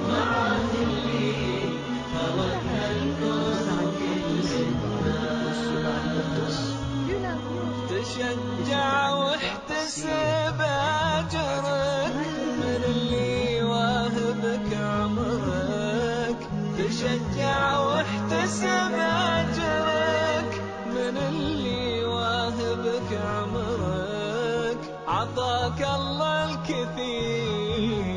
معاه اللي خلق هالكون كل الناس. تشجع واحتسب أجرك من اللي واهبك عمرك. تشجع واحتسب أجرك من اللي واهبك عمرك. عطاك الله الكثير،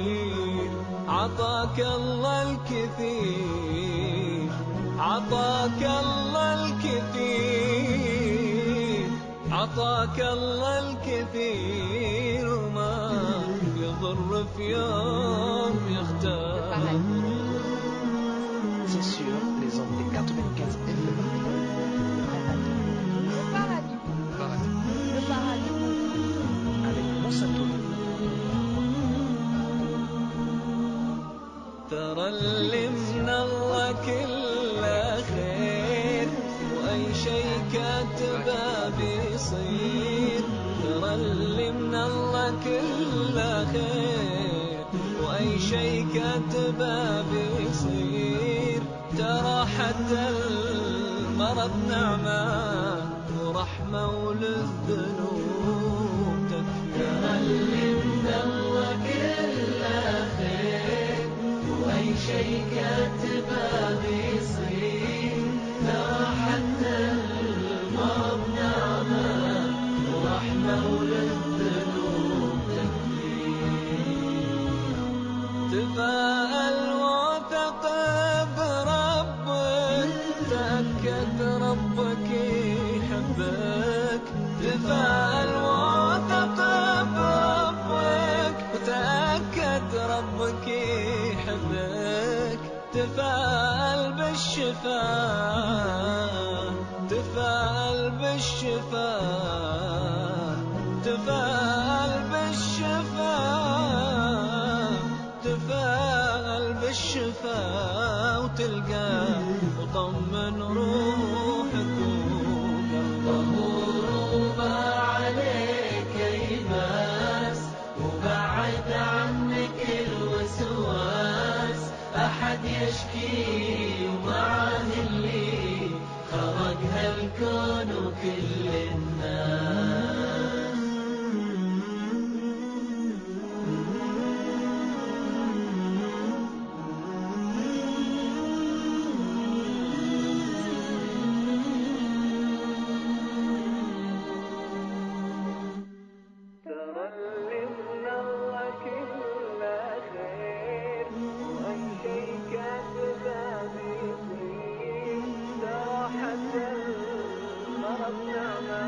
عطاك الله الكثير، عطاك الله الكثير، عطاك الله الكثير وما يضر في يوم يختار. C'est sur les ondes des 95 FM. Le paradis. Le paradis. Avec Moussa Touré. ترى اللي من الله كل خير وأي شي كاتبه بيصير. ترى اللي من الله كل خير وأي شي كاتبه بيصير. ترى حتى المرض نعمة ورحمة وللذنوب تكفي. ترى اللي من الله كل خير وأي شي كاتبه بيصير. ترى حتى المرض نعمة ورحمة وللذنوب تكفي. تفاءل وثق بربك تأكد ربك يحبك. تفاءل وثق بربك وتأكد ربك يحبك. تفاءل بالشفاء، تفاءل بالشفاء، تفاءل بالشفاء، تفاءل بالشفاء وتلقى وطمن روحك وقلبك. طهور ما عليك يباس وبعد عنك الوسواس. أحد يشكي ومعاه اللي خلق هالكون وكل الناس. المرض نعمة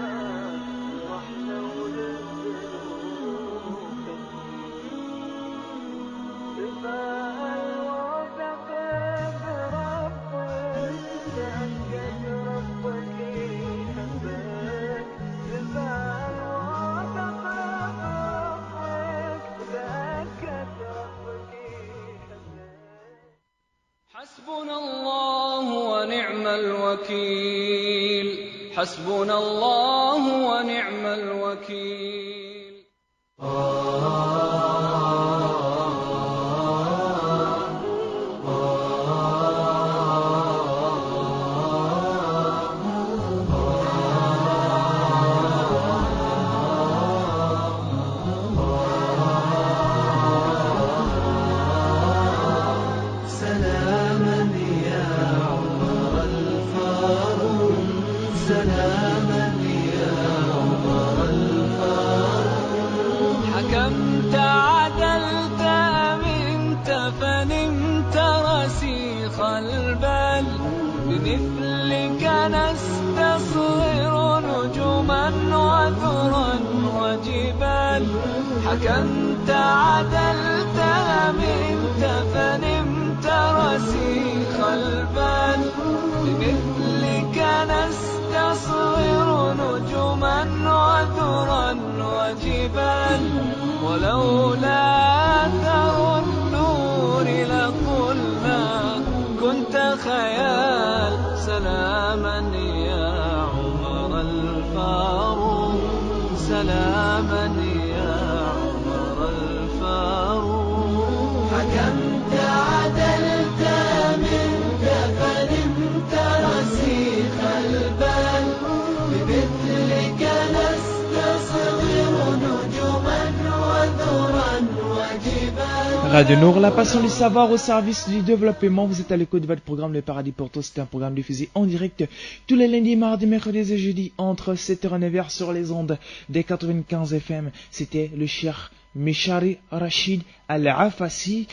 الوكيل حسبنا الله ونعم الوكيل حكمت عدلت أمنت فنمت رسيخ البال بمثلك نستصغر نجوما وذرا وجبال حكمت عدلت أمنت فنمت رسيخ البال بمثلك نستصغر نجوما وذرا وجبال ولولا أثر النور لقلنا كنت خيال سلاما يا عمر الفاروق سلاما يا عمر الفاروق حكمت عدلت منك فنمت رسيخ البال بمثلك نستصغر نجوما وذرا وجبال. Radio Nour, la passion du savoir au service du développement. Vous êtes à l'écoute de votre programme Le Paradis pour tous. C'est un programme diffusé en direct tous les lundis, mardis, mercredis et jeudis entre 7h et 9h sur les ondes des 95 FM. C'était le Cheikh Mishari Rachid Al-Afasi.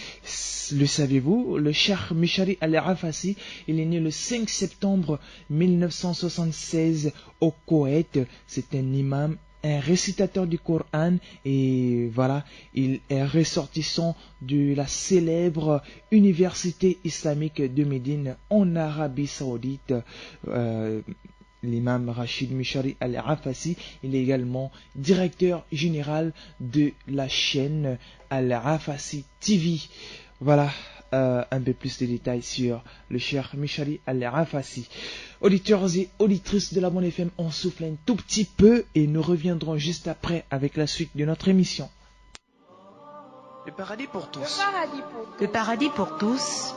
Le savez-vous, le Cheikh Mishari Al-Afasi, il est né le 5 septembre 1976 au Koweït. C'est un imam, un récitateur du Coran, et voilà, il est ressortissant de la célèbre université islamique de Médine en Arabie Saoudite. L'imam Rachid Mishari Al-Afasi, il est également directeur général de la chaîne Al-Afasi TV. Voilà un peu plus de détails sur le Cheikh Mishari Al-Afasi. Auditeurs et auditrices de la Bonne FM, on souffle un tout petit peu et nous reviendrons juste après avec la suite de notre émission. Le paradis pour tous. Le paradis pour tous.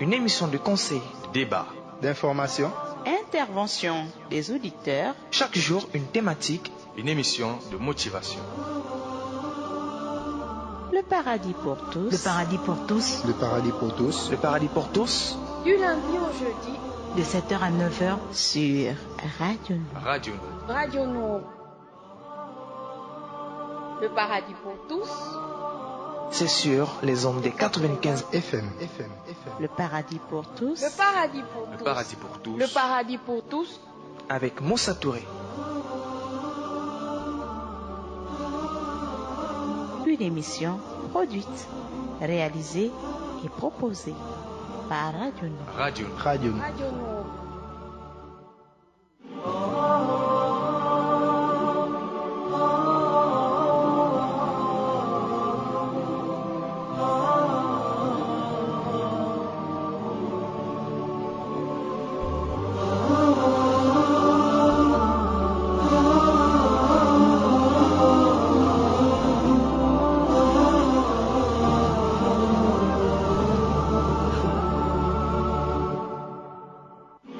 Une émission de conseil, de débat, d'information, intervention des auditeurs. Chaque jour, une thématique. Une émission de motivation. Le paradis pour tous. Le paradis pour tous. Le paradis pour tous. Le paradis pour tous. Du lundi au jeudi. De 7h à 9h. Sur Radio Nour. Radio Nour. Radio Nour. Le paradis pour tous. C'est sur les ondes des 95 FM. Le paradis pour tous. Le paradis pour tous. Le paradis pour tous. Le paradis pour tous. Avec Moussa Touré. Une émission produite, réalisée et proposée par Radio Nour. Radio Nour. Radio Nour. Radio Nour.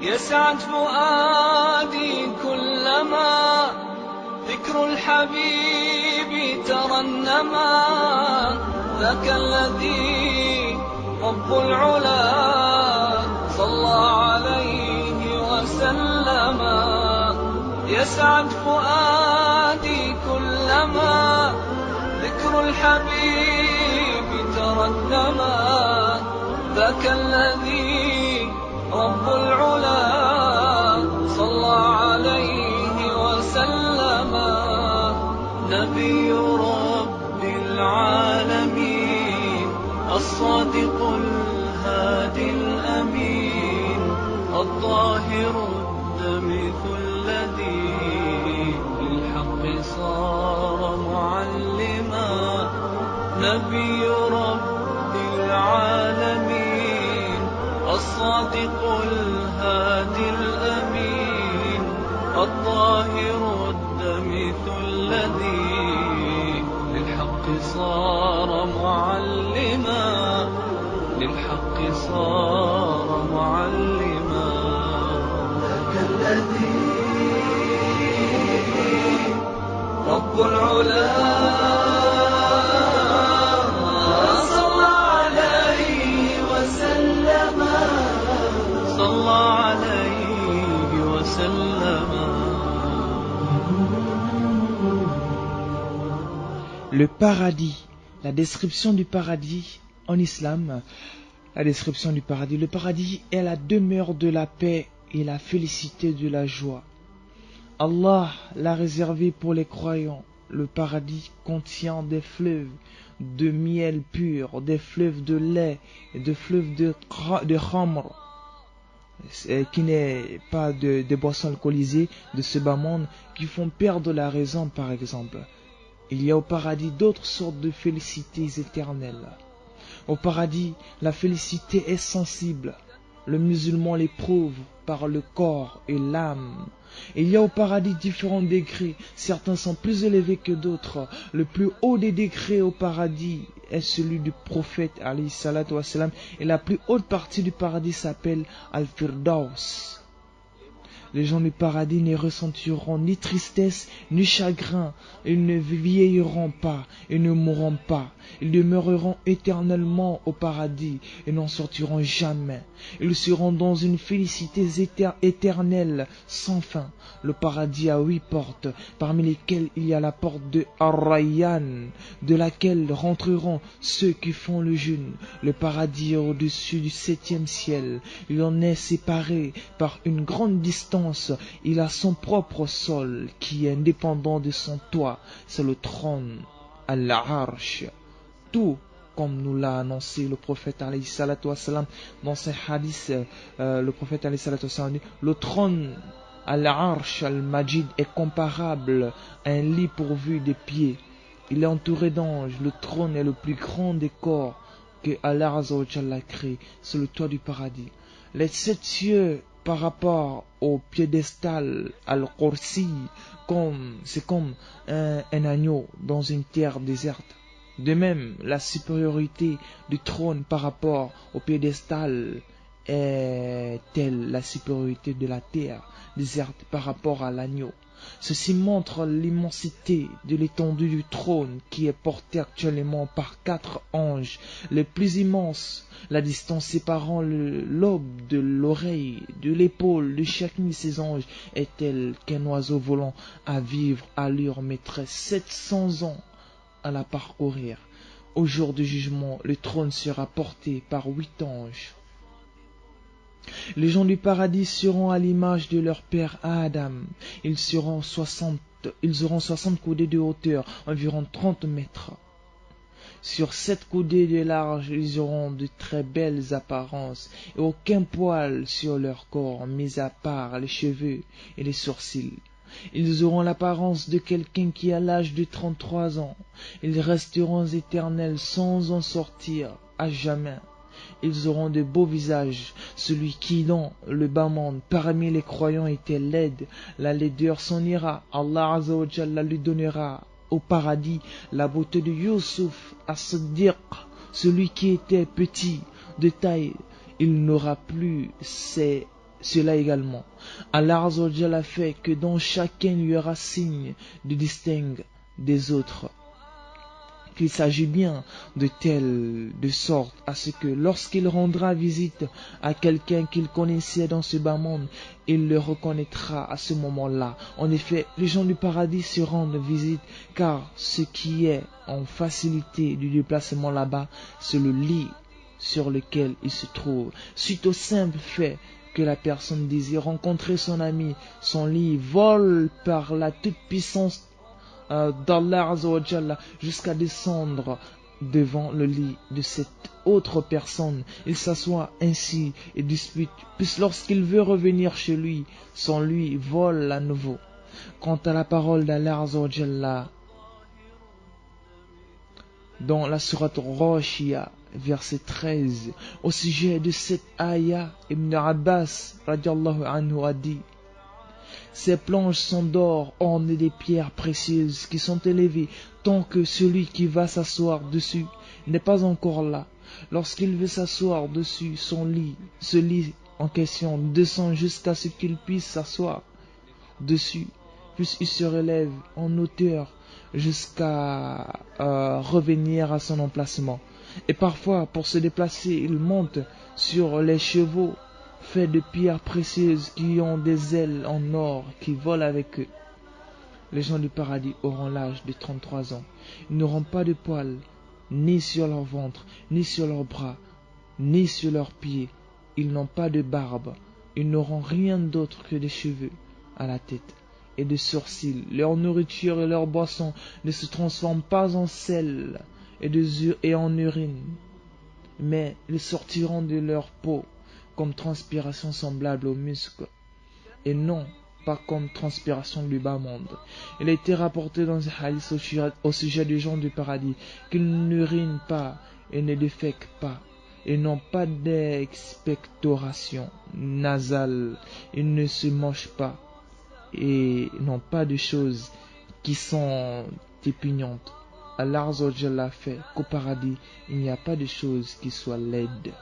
يسعد فؤادي كلما ذكر الحبيب ترنما ذاك الذي رب العلا صلى عليه وسلم. يسعد فؤادي كلما ذكر الحبيب ترنما ذاك الذي رب العلا صلى عليه وسلم. نبي رب العالمين الصادق الهادي الأمين الطاهر الدمث الذي للحق صار معلما. نبي رب العالمين الصادق الهادي الأمين الطاهر الدمث الذي للحق صار معلما للحق صار معلما ذاك الذي رب العلا صلى عليه وسلم صلى عليه وسلم. Le paradis, la description du paradis en islam, la description du paradis. Le paradis est la demeure de la paix et la félicité de la joie. Allah l'a réservé pour les croyants. Le paradis contient des fleuves de miel pur, des fleuves de lait et des fleuves de khamr, qui n'est pas des boissons alcoolisées de ce bas monde qui font perdre la raison par exemple. Il y a au paradis d'autres sortes de félicités éternelles. Au paradis, la félicité est sensible. Le musulman l'éprouve par le corps et l'âme. Il y a au paradis différents degrés. Certains sont plus élevés que d'autres. Le plus haut des degrés au paradis est celui du prophète alayhi salatu wassalam. Et la plus haute partie du paradis s'appelle Al-Firdaus. Les gens du paradis ne ressentiront ni tristesse ni chagrin. Ils ne vieilliront pas et ne mourront pas. Ils demeureront éternellement au paradis et n'en sortiront jamais. Ils seront dans une félicité éternelle sans fin. Le paradis a 8 portes, parmi lesquelles il y a la porte de Ar-Rayyan, de laquelle rentreront ceux qui font le jeûne. Le paradis est au-dessus du 7e ciel. Il en est séparé par une grande distance. Il a son propre sol qui est indépendant de son toit. C'est le trône, Al-Arsh. Tout comme nous l'a annoncé le prophète alayhi salatu wassalam dans ses hadiths. Le prophète alayhi salatu wassalam dit: le trône Al-Arsh Al-Majid est comparable à un lit pourvu de pieds. Il est entouré d'anges. Le trône est le plus grand des corps que Allah Azza wa Jalla a créé. C'est le toit du paradis. Les 7 cieux par rapport au piédestal Al-Qursi, c'est comme un agneau dans une terre déserte. De même, la supériorité du trône par rapport au piédestal est telle la supériorité de la terre déserte par rapport à l'agneau. Ceci montre l'immensité de l'étendue du trône qui est porté actuellement par 4 anges, les plus immenses. La distance séparant le lobe de l'oreille, de l'épaule de chacun de ces anges est telle qu'un oiseau volant à vivre allure mettrait 700 ans à la parcourir. Au jour du jugement, le trône sera porté par 8 anges. Les gens du paradis seront à l'image de leur père Adam. Ils auront 60 coudées de hauteur, environ 30 mètres. Sur 7 coudées de large, ils auront de très belles apparences et aucun poil sur leur corps, mis à part les cheveux et les sourcils. Ils auront l'apparence de quelqu'un qui a l'âge de 33 ans. Ils resteront éternels sans en sortir à jamais. Ils auront de beaux visages. Celui qui dans le bas monde parmi les croyants était laide, la laideur s'en ira. Allah Azza wa Jalla lui donnera au paradis la beauté de Yusuf as-Siddiq. Celui qui était petit de taille, il n'aura plus cela également. Allah Azza wa Jalla fait que dans chacun il y aura signe de distingue des autres. Qu'il s'agit bien de sorte à ce que lorsqu'il rendra visite à quelqu'un qu'il connaissait dans ce bas monde, il le reconnaîtra à ce moment-là. En effet, les gens du paradis se rendent visite, car ce qui est en facilité du déplacement là-bas, c'est le lit sur lequel il se trouve. Suite au simple fait que la personne désire rencontrer son ami, son lit vole par la toute-puissance d'Allah Azza wa Jalla jusqu'à descendre devant le lit de cette autre personne. Il s'assoit ainsi et dispute, puis lorsqu'il veut revenir chez lui, son lit vole à nouveau. Quant à la parole d'Allah Azza wa Jalla dans la sourate Ghashiyah, verset 13. Au sujet de cette ayah, Ibn Abbas radiallahu anhu a dit: ces planches sont d'or ornées des pierres précieuses qui sont élevées tant que celui qui va s'asseoir dessus n'est pas encore là. Lorsqu'il veut s'asseoir dessus, ce lit en question descend jusqu'à ce qu'il puisse s'asseoir dessus, puis il se relève en hauteur jusqu'à revenir à son emplacement. Et parfois, pour se déplacer, il monte sur les chevaux faits de pierres précieuses qui ont des ailes en or qui volent avec eux. Les gens du paradis auront l'âge de 33 ans. Ils n'auront pas de poils, ni sur leur ventre, ni sur leurs bras, ni sur leurs pieds. Ils n'ont pas de barbe. Ils n'auront rien d'autre que des cheveux à la tête et des sourcils. Leur nourriture et leur boisson ne se transforment pas en sel et en urine, mais ils sortiront de leur peau comme transpiration semblable aux muscles, et non pas comme transpiration du bas monde. Il a été rapporté dans un hadith au sujet des gens du paradis qu'ils n'urinent pas et ne défèquent pas, et n'ont pas d'expectoration nasale, ils ne se mangent pas, et n'ont pas de choses qui sont épugnantes. Allah Azza wa Jalla a fait qu'au paradis, il n'y a pas de choses qui soient laides.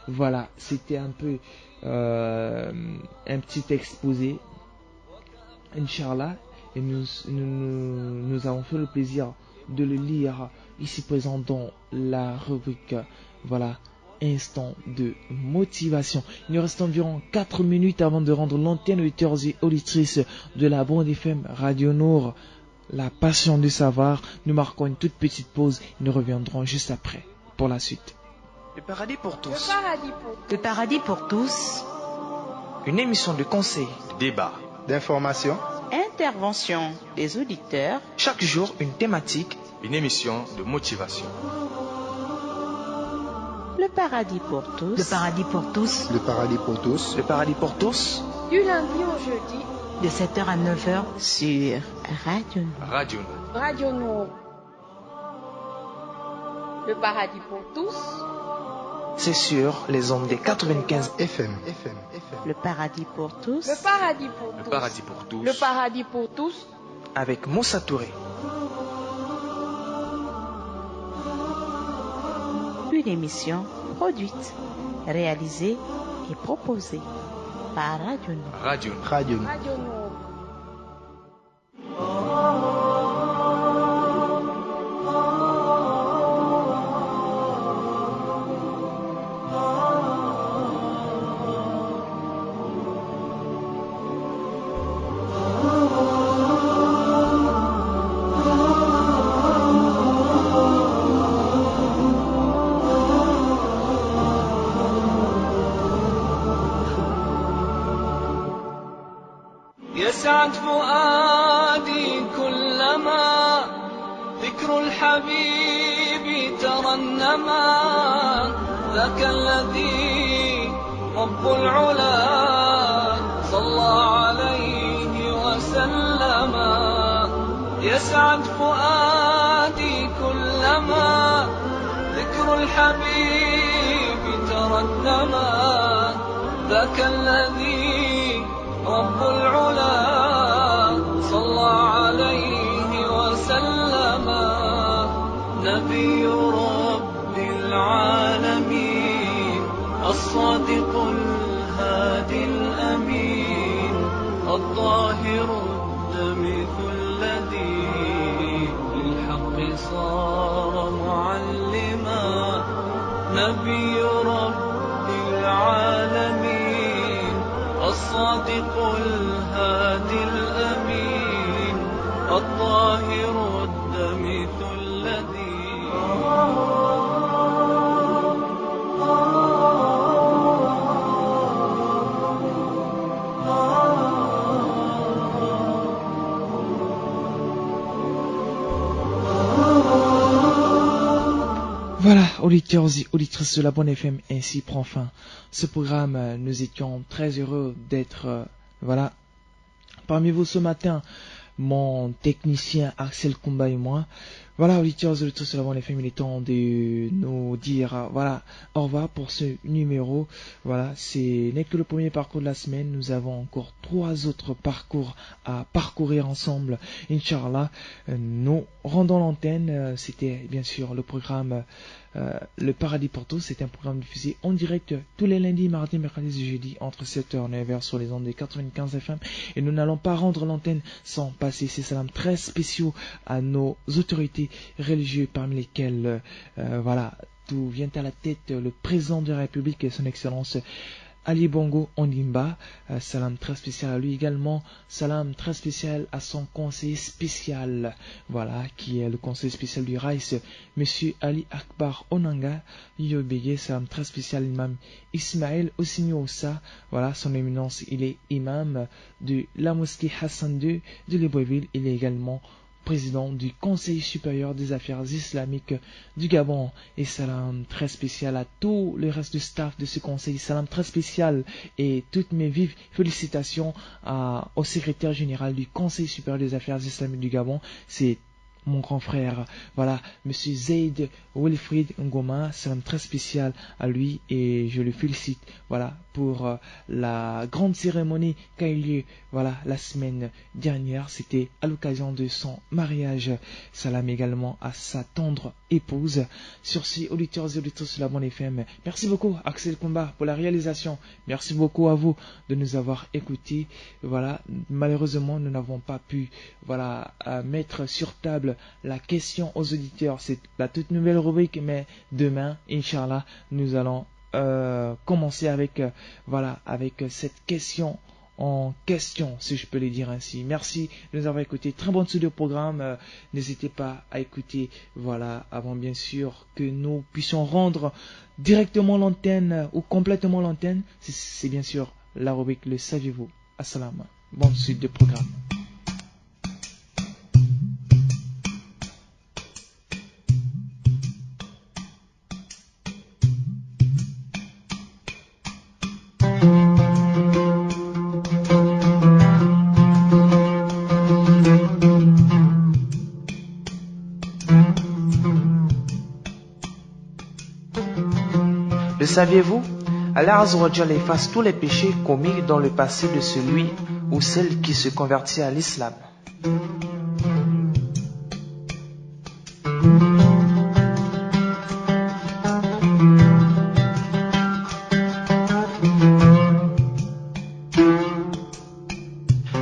Voilà, c'était un peu un petit exposé, Inch'Allah, et nous avons fait le plaisir de le lire ici présent dans la rubrique, voilà, instant de motivation. Il nous reste environ 4 minutes avant de rendre l'antenne aux auditeurs et auditrices de la bande FM Radio Nour, la passion du savoir. Nous marquons une toute petite pause, nous reviendrons juste après pour la suite. Le paradis pour tous. Le paradis pour tous. Une émission de conseil, de débat, d'information, intervention des auditeurs. Chaque jour, une thématique. Une émission de motivation. Le paradis pour tous. Le paradis pour tous. le paradis pour tous, Le paradis pour tous. Du lundi au jeudi. De 7h à 9h. Sur Radio Nour. Radio Nour. Radio Nour. Le paradis pour tous. C'est sur les ondes des 95 FM. Le paradis pour tous. Le paradis pour tous. Le paradis pour tous. Le paradis pour tous. avec Moussa Touré. Une émission produite, réalisée et proposée par Radio Nour. Radio Nour. Radio Nour. Radio Nour. يسعد فؤادي كلما ذكر الحبيب ترنما ذاك الذي رب العلا صلى عليه وسلم. يسعد فؤادي كلما ذكر الحبيب ترنما ذاك الذي رب العلا صلى عليه وسلم. نبي رب العالمين الصادق الهادي الأمين الطاهر الدمث الذي للحق صار معلما. نبي رب العالمين الصادق الهادي الأمين الطاهر الدمث الذي Voilà, auditeurs et auditrices de la Bonne FM, ainsi prend fin ce programme. Nous étions très heureux d'être parmi vous ce matin. Mon technicien Axel Kumba et moi, Voilà, auditeurs de tous, avant les femmes, il est temps de nous dire, voilà, au revoir pour ce numéro. Voilà, ce n'est que le premier parcours de la semaine. Nous avons encore 3 autres parcours à parcourir ensemble. Inch'Allah, nous rendons l'antenne. C'était bien sûr le programme Le Paradis pour tous. C'est un programme diffusé en direct tous les lundis, mardis, mercredis et jeudis entre 7h et 9h sur les ondes des 95 FM. Et nous n'allons pas rendre l'antenne sans passer ces salams très spéciaux à nos autorités religieuses, parmi lesquelles voilà, tout vient à la tête le président de la République et son excellence Ali Bongo Ondimba. Salam très spécial à lui également. Salam très spécial à son conseiller spécial, voilà, qui est le conseiller spécial du Raïs, Monsieur Ali Akbar Onanga Yobeye. Salam très spécial à l'imam Ismaël Osinio Oussa. Voilà, son éminence, il est imam de la mosquée Hassan II de Libreville. Il est également président du Conseil supérieur des affaires islamiques du Gabon. Et salam très spécial à tout le reste du staff de ce conseil. Salam très spécial et toutes mes vives félicitations au secrétaire général du Conseil supérieur des affaires islamiques du Gabon. C'est mon grand frère, voilà, Monsieur Zaid Wilfried Ngoma. Salam très spécial à lui et je le félicite, voilà, pour la grande cérémonie qui a eu lieu, voilà, la semaine dernière. C'était à l'occasion de son mariage. Salam également à sa tendre épouse. Sur ces auditeurs et auditrices de la Bonne FM, merci beaucoup Axel Kumba pour la réalisation. Merci beaucoup à vous de nous avoir écoutés. Voilà, malheureusement nous n'avons pas pu, voilà, mettre sur table la question aux auditeurs. C'est la toute nouvelle rubrique, mais demain, Inch'Allah, nous allons commencer avec, voilà, avec cette question en question, si je peux le dire ainsi. Merci de nous avoir écouté. Très bonne suite de programme. N'hésitez pas à écouter, voilà, avant bien sûr que nous puissions rendre directement l'antenne ou complètement l'antenne. C'est bien sûr la rubrique Le Saviez-vous. Assalam. Bonne suite de programme. Le saviez-vous? Allah Azza wa Jalla efface tous les péchés commis dans le passé de celui ou celle qui se convertit à l'islam.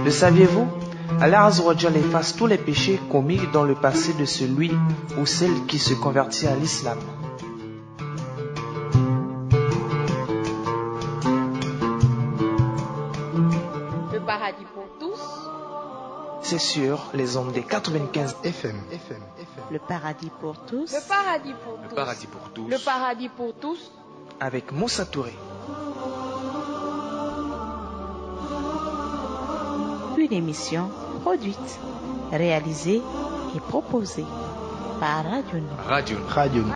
Le saviez-vous? Allah Azza wa Jalla efface tous les péchés commis dans le passé de celui ou celle qui se convertit à l'islam. C'est sur les ondes des 95 FM. Le paradis pour tous. Le paradis pour tous. Le paradis pour tous. Le paradis pour tous. Avec Moussa Touré. Une émission produite, réalisée et proposée par Radio Nord. Radio.